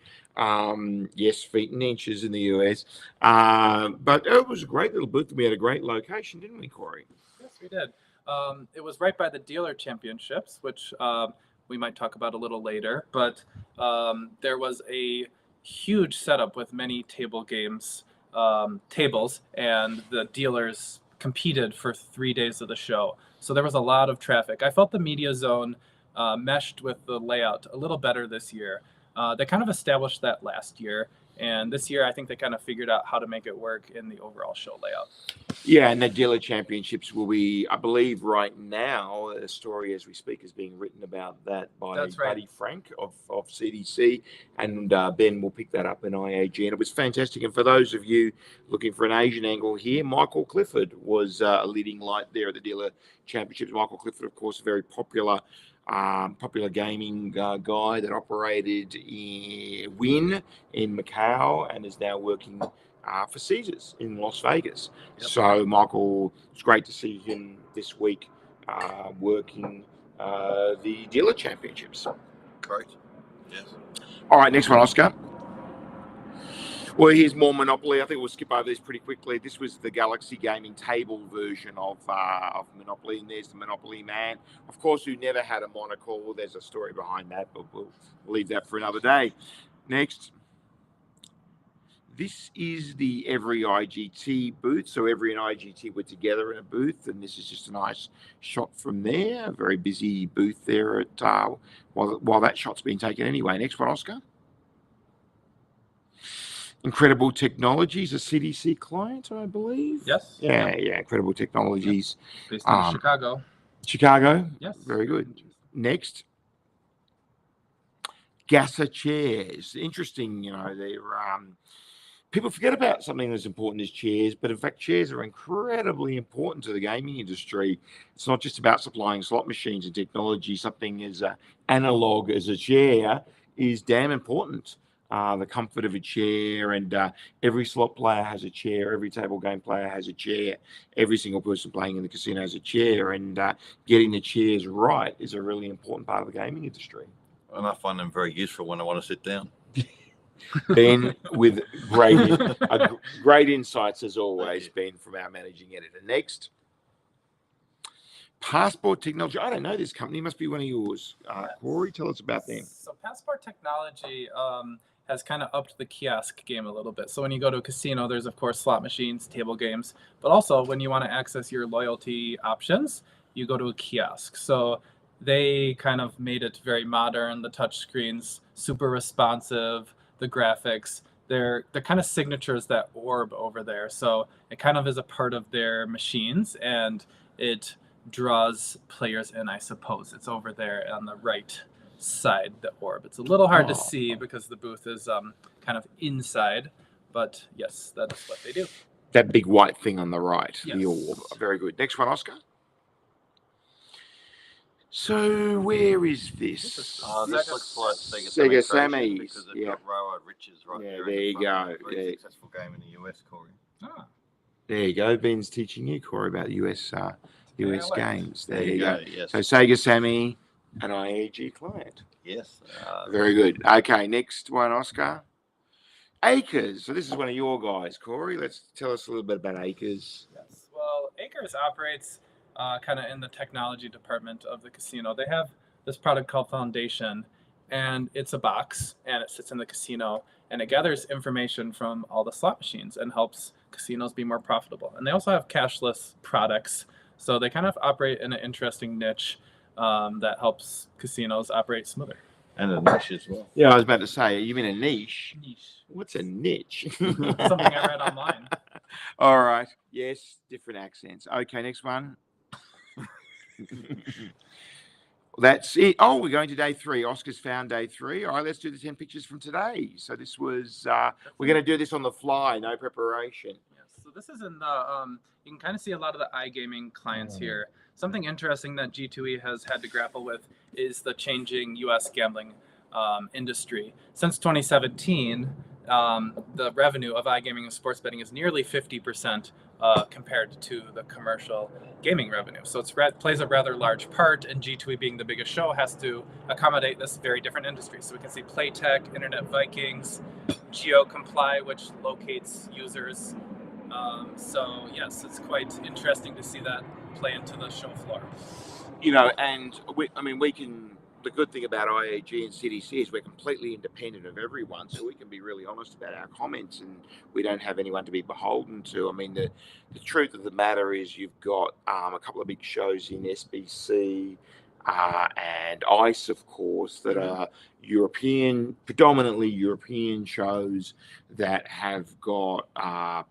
Yes, feet and inches in the US. But it was a great little booth. We had a great location, didn't we, Corey?
Yes, we did. It was right by the dealer championships, which we might talk about a little later. But there was a huge setup with many table games, tables, and the dealers competed for 3 days of the show. So there was a lot of traffic. I felt the media zone meshed with the layout a little better this year. They kind of established that last year, And this year, I think they kind of figured out how to make it work in the overall show layout.
Yeah, and the dealer championships will be, I believe, right now, a story as we speak is being written about that by
That's right.
Buddy Frank of CDC, and Ben will pick that up in IAG. And it was fantastic. And for those of you looking for an Asian angle here, Michael Clifford was a leading light there at the dealer championships. Michael Clifford, of course, a very popular gaming guy that operated in Wynn in Macau and is now working for Caesars in Las Vegas.
Yep.
So Michael, it's great to see him this week working the dealer championships.
Correct. Yes.
All right, next one, Oscar. Well, here's more Monopoly. I think we'll skip over this pretty quickly. This was the Galaxy Gaming table version of Monopoly, and there's the Monopoly man, of course, who never had a monocle. There's a story behind that, but we'll leave that for another day. Next. This is the Every IGT booth. So Every and IGT were together in a booth, and this is just a nice shot from there. A very busy booth there at while that shot's being taken anyway. Next one, Oscar. Incredible Technologies, a CDC client, I believe.
Yes.
Yeah, Incredible Technologies.
Based in Chicago.
Chicago.
Yes.
Very good. Next. Gasser chairs. Interesting, they're people forget about something as important as chairs, but in fact, chairs are incredibly important to the gaming industry. It's not just about supplying slot machines and technology. Something as analog as a chair is damn important. The comfort of a chair, and every slot player has a chair. Every table game player has a chair. Every single person playing in the casino has a chair, and getting the chairs right is a really important part of the gaming industry.
And I find them very useful when I want to sit down.
Ben, with great insights as always, Ben, from our managing editor. Next, Passport Technology. I don't know this company. Must be one of yours. Corey, tell us about them.
So Passport Technology has kind of upped the kiosk game a little bit. So when you go to a casino, there's of course slot machines, table games, but also when you want to access your loyalty options, you go to a kiosk. So they kind of made it very modern. The touch screens, super responsive. The graphics, they're kind of signatures, that orb over there. So it kind of is a part of their machines, and it draws players in, I suppose. It's over there on the right side, the orb. It's a little hard to see because the booth is kind of inside, but yes, that is what they do.
That big white thing on the right,
yes.
The orb. Very good. Next one, Oscar. So where is this?
This looks like
Sega Sammy.
Because it's got Railroad Riches right there.
There you go.
Very successful game in the US, Corey.
There you go. Ben's teaching you, Corey, about US games. There you go.
Yes.
So Sega Sammy, an IAG client.
Yes.
Very good. Okay, next one, Oscar. Acres. So this is one of your guys, Corey. Let's tell us a little bit about Acres.
Yes. Well, Acres operates kind of in the technology department of the casino. They have this product called Foundation, and it's a box, and it sits in the casino, and it gathers information from all the slot machines and helps casinos be more profitable. And they also have cashless products, so they kind of operate in an interesting niche that helps casinos operate smoother.
And a niche as well.
Yeah, I was about to say, you mean a niche?
Niche.
What's a niche?
Something I read online.
All right. Yes, different accents. Okay, next one. That's it. Oh, we're going to day 3. Oscar's found day 3. All right, let's do the 10 pictures from today. So this was, we're going to do this on the fly, no preparation.
Yes. So this is in the, you can kind of see a lot of the iGaming clients here. Something interesting that G2E has had to grapple with is the changing U.S. gambling industry. Since 2017, the revenue of iGaming and sports betting is nearly 50% compared to the commercial gaming revenue. So it plays a rather large part, and G2E being the biggest show has to accommodate this very different industry. So we can see Playtech, Internet Vikings, GeoComply, which locates users. So yes, it's quite interesting to see that play into the show floor.
And we can. The good thing about IAG and CDC is we're completely independent of everyone, so we can be really honest about our comments, and we don't have anyone to be beholden to. I mean, the truth of the matter is you've got a couple of big shows in SBC, and ICE, of course, that are predominantly European shows that have got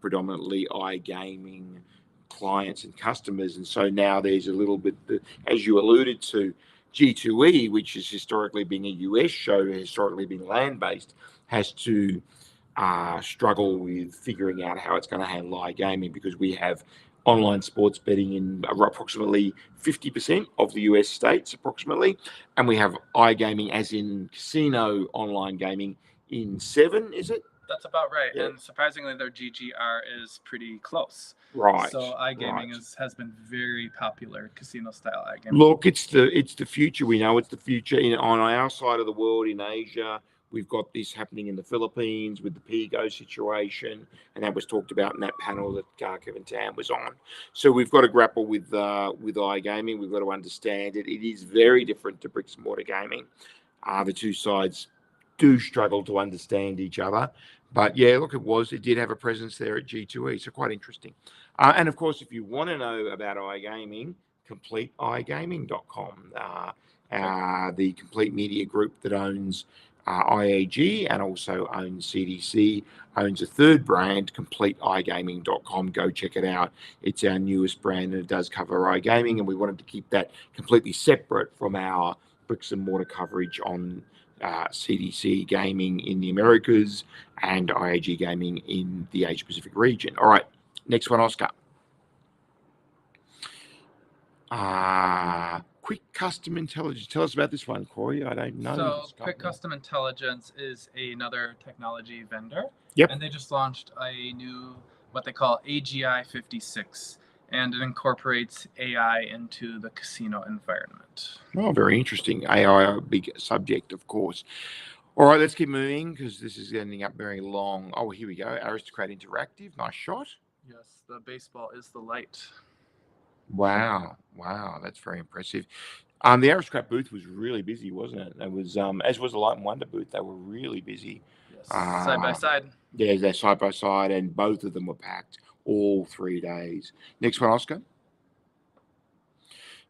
predominantly iGaming clients and customers. And so now there's a little bit, as you alluded to, G2E, which has historically been a US show, historically been land-based, has to struggle with figuring out how it's going to handle iGaming, because we have online sports betting in approximately 50% of the US states, approximately, and we have iGaming, as in casino online gaming, in 7, is it?
That's about right.
Yeah.
And surprisingly, their GGR is pretty close.
Right.
So iGaming has been very popular, casino style iGaming.
Look, it's the future. We know it's the future. On our side of the world, in Asia, we've got this happening in the Philippines with the Pigo situation, and that was talked about in that panel that Kevin Tam was on. So we've got to grapple with iGaming. We've got to understand it. It is very different to bricks and mortar gaming. The two sides do struggle to understand each other. But yeah, look, it did have a presence there at G2E, so quite interesting. And of course, if you want to know about iGaming, CompleteIGaming.com, the complete media group that owns IAG and also owns CDC, owns a third brand, CompleteIGaming.com. Go check it out. It's our newest brand, and it does cover iGaming, and we wanted to keep that completely separate from our bricks and mortar coverage on CDC Gaming in the Americas and IAG Gaming in the Asia Pacific region. All right, next one, Oscar. Quick Custom Intelligence. Tell us about this one, Corey. I don't know.
So Quick Custom Intelligence is another technology vendor.
Yep.
And they just launched a new, what they call AGI 56. And it incorporates AI into the casino environment.
Oh, very interesting. AI, a big subject, of course. All right, let's keep moving, because this is ending up very long. Oh, here we go. Aristocrat Interactive. Nice shot.
Yes, the baseball is the light.
Wow. That's very impressive. The Aristocrat booth was really busy, wasn't it? It was, as was the Light and Wonder booth. They were really busy.
Yes, side by side.
Yeah, they're side by side, and both of them were packed all 3 days. Next one, Oscar.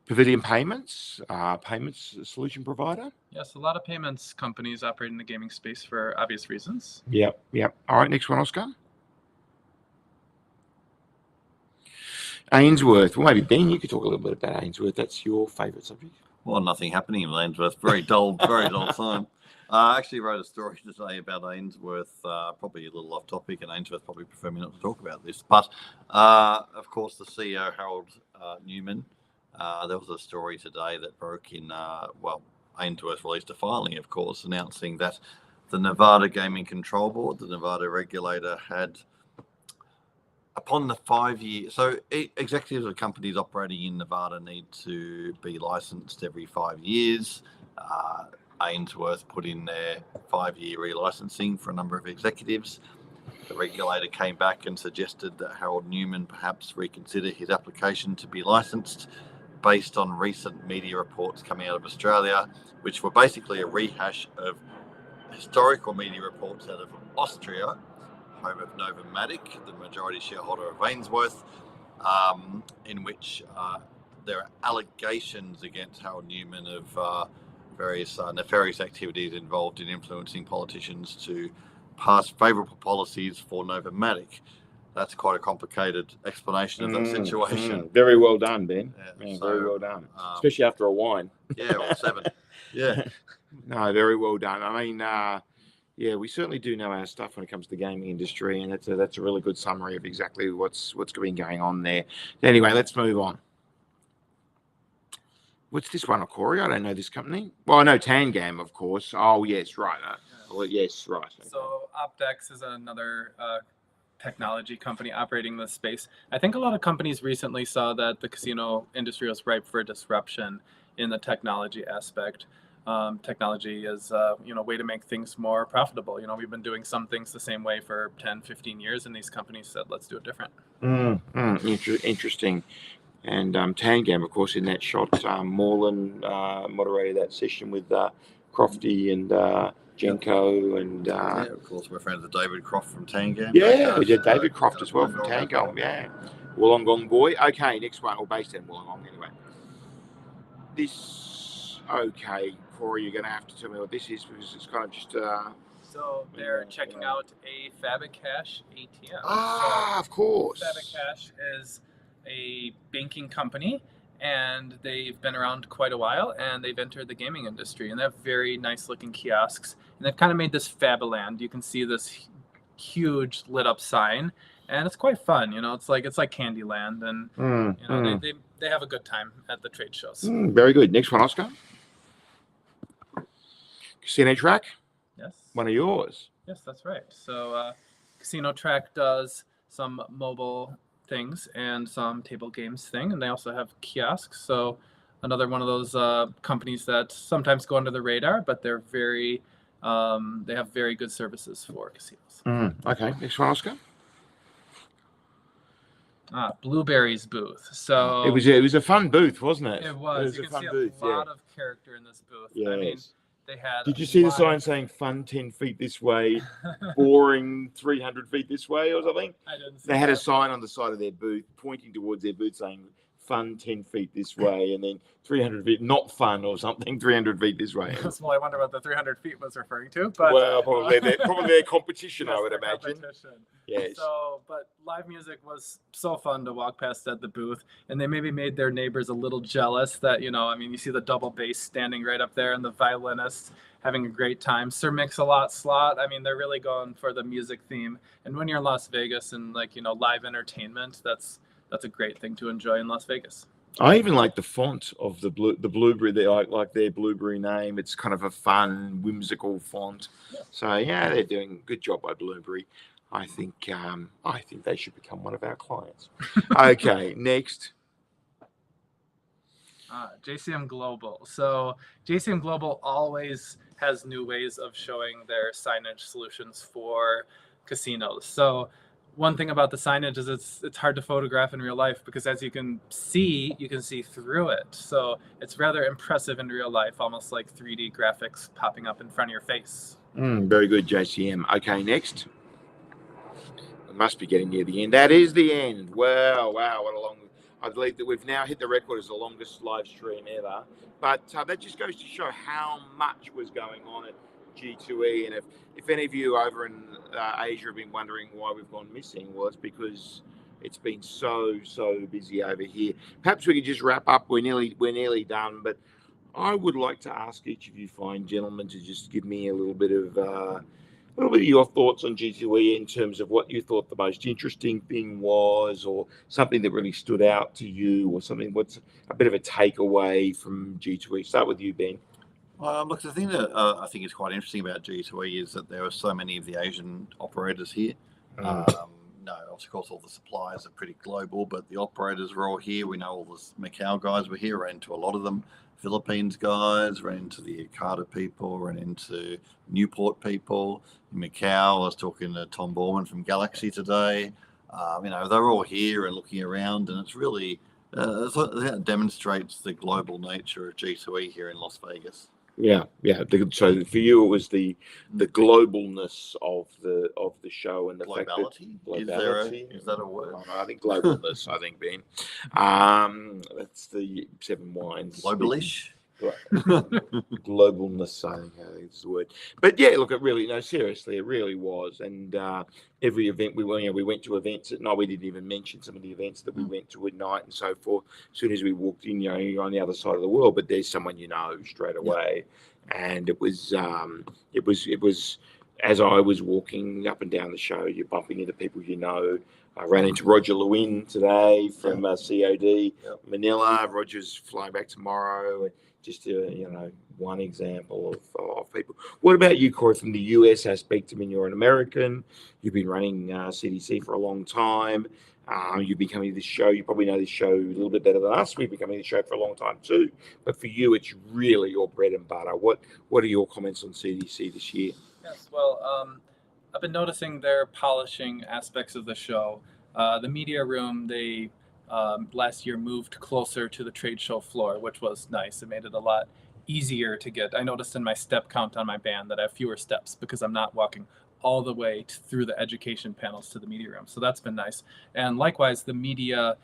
Pavilion Payments, payments solution provider.
Yes, a lot of payments companies operate in the gaming space for obvious reasons.
Yep. All right, next one, Oscar. Ainsworth. Well, maybe Ben, you could talk a little bit about Ainsworth. That's your favourite subject.
Well, nothing happening in Ainsworth. Very dull time. I actually wrote a story today about Ainsworth, probably a little off topic, and Ainsworth probably prefer me not to talk about this. But, of course, the CEO, Harold Newman, there was a story today that broke in, Ainsworth released a filing, of course, announcing that the Nevada Gaming Control Board, the Nevada regulator, had, upon the 5-year, so executives of companies operating in Nevada need to be licensed every 5 years. Ainsworth put in their 5-year relicensing for a number of executives. The regulator came back and suggested that Harold Newman perhaps reconsider his application to be licensed based on recent media reports coming out of Australia, which were basically a rehash of historical media reports out of Austria, home of Novomatic, the majority shareholder of Ainsworth, in which there are allegations against Harold Newman of various nefarious activities involved in influencing politicians to pass favourable policies for Novomatic. That's quite a complicated explanation of that situation.
Very well done, Ben.
Yeah,
very well done, especially after a wine.
Yeah, or 7. Yeah.
No, very well done. I mean, we certainly do know our stuff when it comes to the gaming industry, and that's a really good summary of exactly what's been going on there. Anyway, let's move on. What's this one, Corey? I don't know this company. Well, I know Tangam, of course. Oh, yes, right. Yes, right. Okay.
So Opdex is another technology company operating in this space. I think a lot of companies recently saw that the casino industry was ripe for disruption in the technology aspect. Technology is a way to make things more profitable. We've been doing some things the same way for 10, 15 years, and these companies said, let's do it different.
Interesting. And Tangam, of course, in that shot, Morland moderated that session with Crofty and Jenko. And
of course, we're friends with David Croft from Tangam.
Yeah, we did David Croft as well from Tangam. Yeah. Wollongong boy. Okay, next one. Or based in Wollongong, anyway. This Okay, Corey, you're going to have to tell me what this is because it's kind of just.
So they're checking out a Fabicash ATM.
Ah, of course.
Fabicash is a banking company, and they've been around quite a while, and they've entered the gaming industry, and they have very nice looking kiosks, and they've kind of made this Fabiland. You can see this huge lit up sign, and it's quite fun. It's like Candyland, and they have a good time at the trade shows.
Very good. Next one, Oscar. Casino Track.
Yes.
One of yours.
Yes, that's right. So Casino Track does some mobile things and some table games thing, and they also have kiosks. So another one of those companies that sometimes go under the radar, but they're very they have very good services for casinos.
Okay, next one, Oscar.
Blueberry's booth. So
it was a fun booth, wasn't it?
It was. You can see a lot of character in this booth.
Yes.
I mean, they had.
Did you see the sign saying "Fun 10 feet this way, boring 300 feet this way" or something?
I didn't see
They had
that.
a sign on the side of their booth pointing towards their booth saying "Fun 10 feet this way," and then 300 feet not fun or something 300 feet this way.
Well, I wonder what the 300 feet was referring to. But
well, probably their competition,
yes,
I would
their
imagine.
competition.
Yes.
So, but live music was so fun to walk past at the booth, and they maybe made their neighbors a little jealous that, you see the double bass standing right up there and the violinist having a great time. Sir Mix-a-Lot slot. I mean, they're really going for the music theme. And when you're in Las Vegas and live entertainment, that's a great thing to enjoy in Las Vegas.
I even like the font of the Blueberry. They like their Blueberry name. It's kind of a fun, whimsical font.
Yeah.
So yeah, they're doing a good job by Blueberry. I think they should become one of our clients. Okay, next.
JCM Global. So JCM Global always has new ways of showing their signage solutions for casinos. So one thing about the signage is it's hard to photograph in real life because as you can see through it. So it's rather impressive in real life, almost like 3D graphics popping up in front of your face.
Very good, JCM. Okay, next. We must be getting near the end. That is the end. Wow, what a long... I believe that we've now hit the record as the longest live stream ever. But that just goes to show how much was going on at G2E. And if any of you over in Asia have been wondering why we've gone missing, well, it's because it's been so busy over here. Perhaps we could just wrap up. We're nearly done. But I would like to ask each of you fine gentlemen to just give me a little bit of your thoughts on G2E in terms of what you thought the most interesting thing was, or something that really stood out to you, or something. What's a bit of a takeaway from G2E? Start with you, Ben.
Look, the thing that I think is quite interesting about G2E is that there are so many of the Asian operators here. No, of course, all the suppliers are pretty global, but the operators are all here. We know all the Macau guys were here, ran into a lot of them. Philippines guys, ran into the Okada people, ran into Newport people. In Macau, I was talking to Tom Borman from Galaxy today. They're all here and looking around, and it's really that demonstrates the global nature of G2E here in Las Vegas.
Yeah. So for you, it was the globalness of the show and the
globality.
Globality.
Is that a word?
I think globalness. I think Ben. That's the Seven Wines.
Globalish.
Globalness, I think is the word. But yeah, look, seriously, it really was. And every event we went to events at night. We didn't even mention some of the events that we went to at night and so forth. As soon as we walked in, you're on the other side of the world, but there's someone straight away. Yeah. And it was as I was walking up and down the show, you're bumping into people I ran into Roger Lewin today from COD Manila. Roger's flying back tomorrow. Just one example of people. What about you, Corey, from the US aspect? I mean, you're an American. You've been running CDC for a long time. You've been coming to this show. You probably know this show a little bit better than us. We've been coming to this show for a long time too. But for you, it's really your bread and butter. What are your comments on CDC this year?
Yes, well, I've been noticing their polishing aspects of the show. The media room, they last year moved closer to the trade show floor, which was nice. It made it a lot easier to get. I noticed in my step count on my band that I have fewer steps because I'm not walking all the way through the education panels to the media room. So that's been nice. And likewise, the media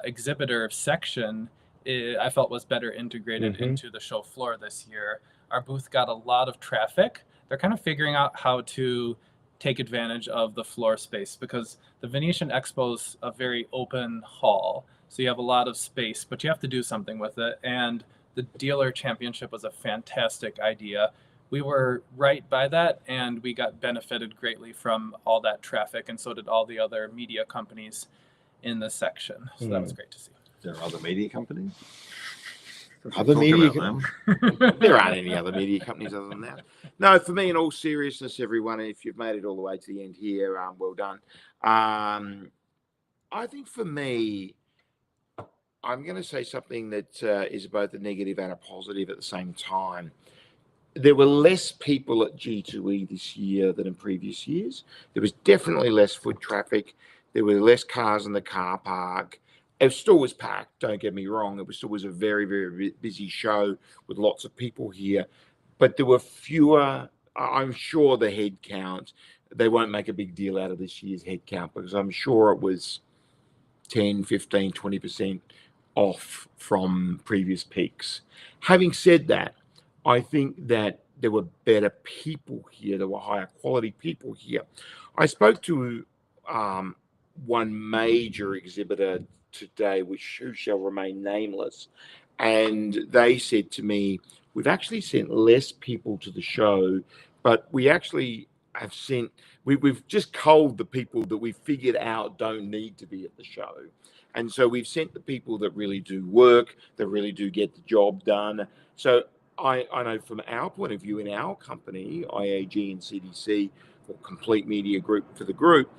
exhibitor section I felt was better integrated into the show floor this year. Our booth got a lot of traffic. They're kind of figuring out how to take advantage of the floor space because the Venetian Expo's a very open hall. So you have a lot of space, but you have to do something with it. And the dealer championship was a fantastic idea. We were right by that, and we got benefited greatly from all that traffic, and so did all the other media companies in the section. So that was great to see.
There are other media companies?
Other media there aren't any other media companies other than that. No, for me, in all seriousness, everyone, if you've made it all the way to the end here, well done. I think for me, I'm going to say something that is both a negative and a positive at the same time. There were less people at G2E this year than in previous years. There was definitely less foot traffic. There were less cars in the car park. It still was packed, don't get me wrong. It still was a very, very busy show with lots of people here. But there were fewer, I'm sure the head count, they won't make a big deal out of this year's head count because I'm sure it was 10, 15, 20% off from previous peaks. Having said that, I think that there were better people here. There were higher quality people here. I spoke to one major exhibitor today, who shall remain nameless, and they said to me, we've actually sent less people to the show, but we actually have sent, we've just culled the people that we figured out don't need to be at the show. And so we've sent the people that really do work, that really do get the job done. So I know from our point of view in our company, IAG and CDC, or Complete Media Group for the group,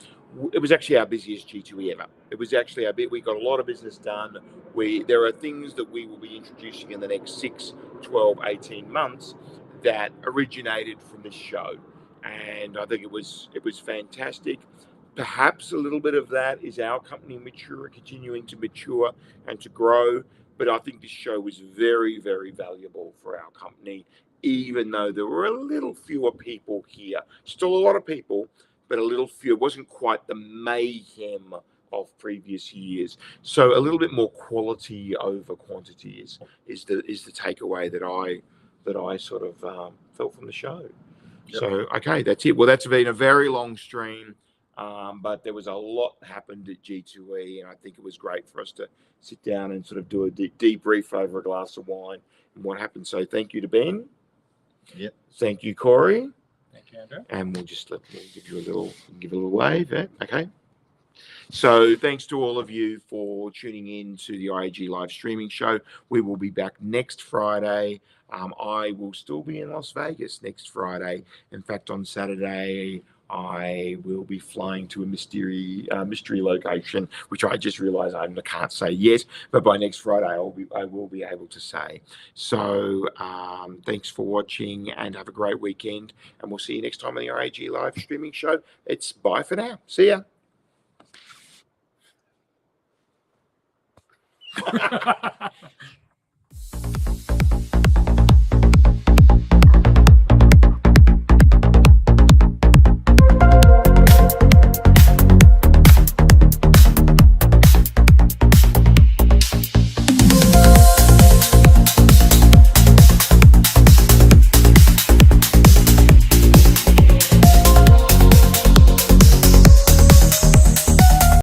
it was actually our busiest G2E ever. It was actually our bit. We got a lot of business done. There are things that we will be introducing in the next 6, 12, 18 months that originated from this show. And I think it was fantastic. Perhaps a little bit of that is our company continuing to mature and to grow. But I think this show was very, very valuable for our company, even though there were a little fewer people here. Still a lot of people, but a little fewer. It wasn't quite the mayhem of previous years. So a little bit more quality over quantity is the takeaway that I sort of felt from the show. Yep. So, okay, that's it. Well, that's been a very long stream. But there was a lot happened at G2E, and I think it was great for us to sit down and sort of do a debrief over a glass of wine and what happened. So thank you to Ben.
Yep.
Thank you, Corey.
Thank you, Andrew.
And we'll give you a little wave. Okay. So thanks to all of you for tuning in to the IAG Live Streaming Show. We will be back next Friday. I will still be in Las Vegas next Friday. In fact, on Saturday, I will be flying to a mystery location, which I just realized I can't say yet, but by next Friday I will be able to say. So thanks for watching and have a great weekend, and we'll see you next time on the IAG Live Streaming Show. It's bye for now. See ya.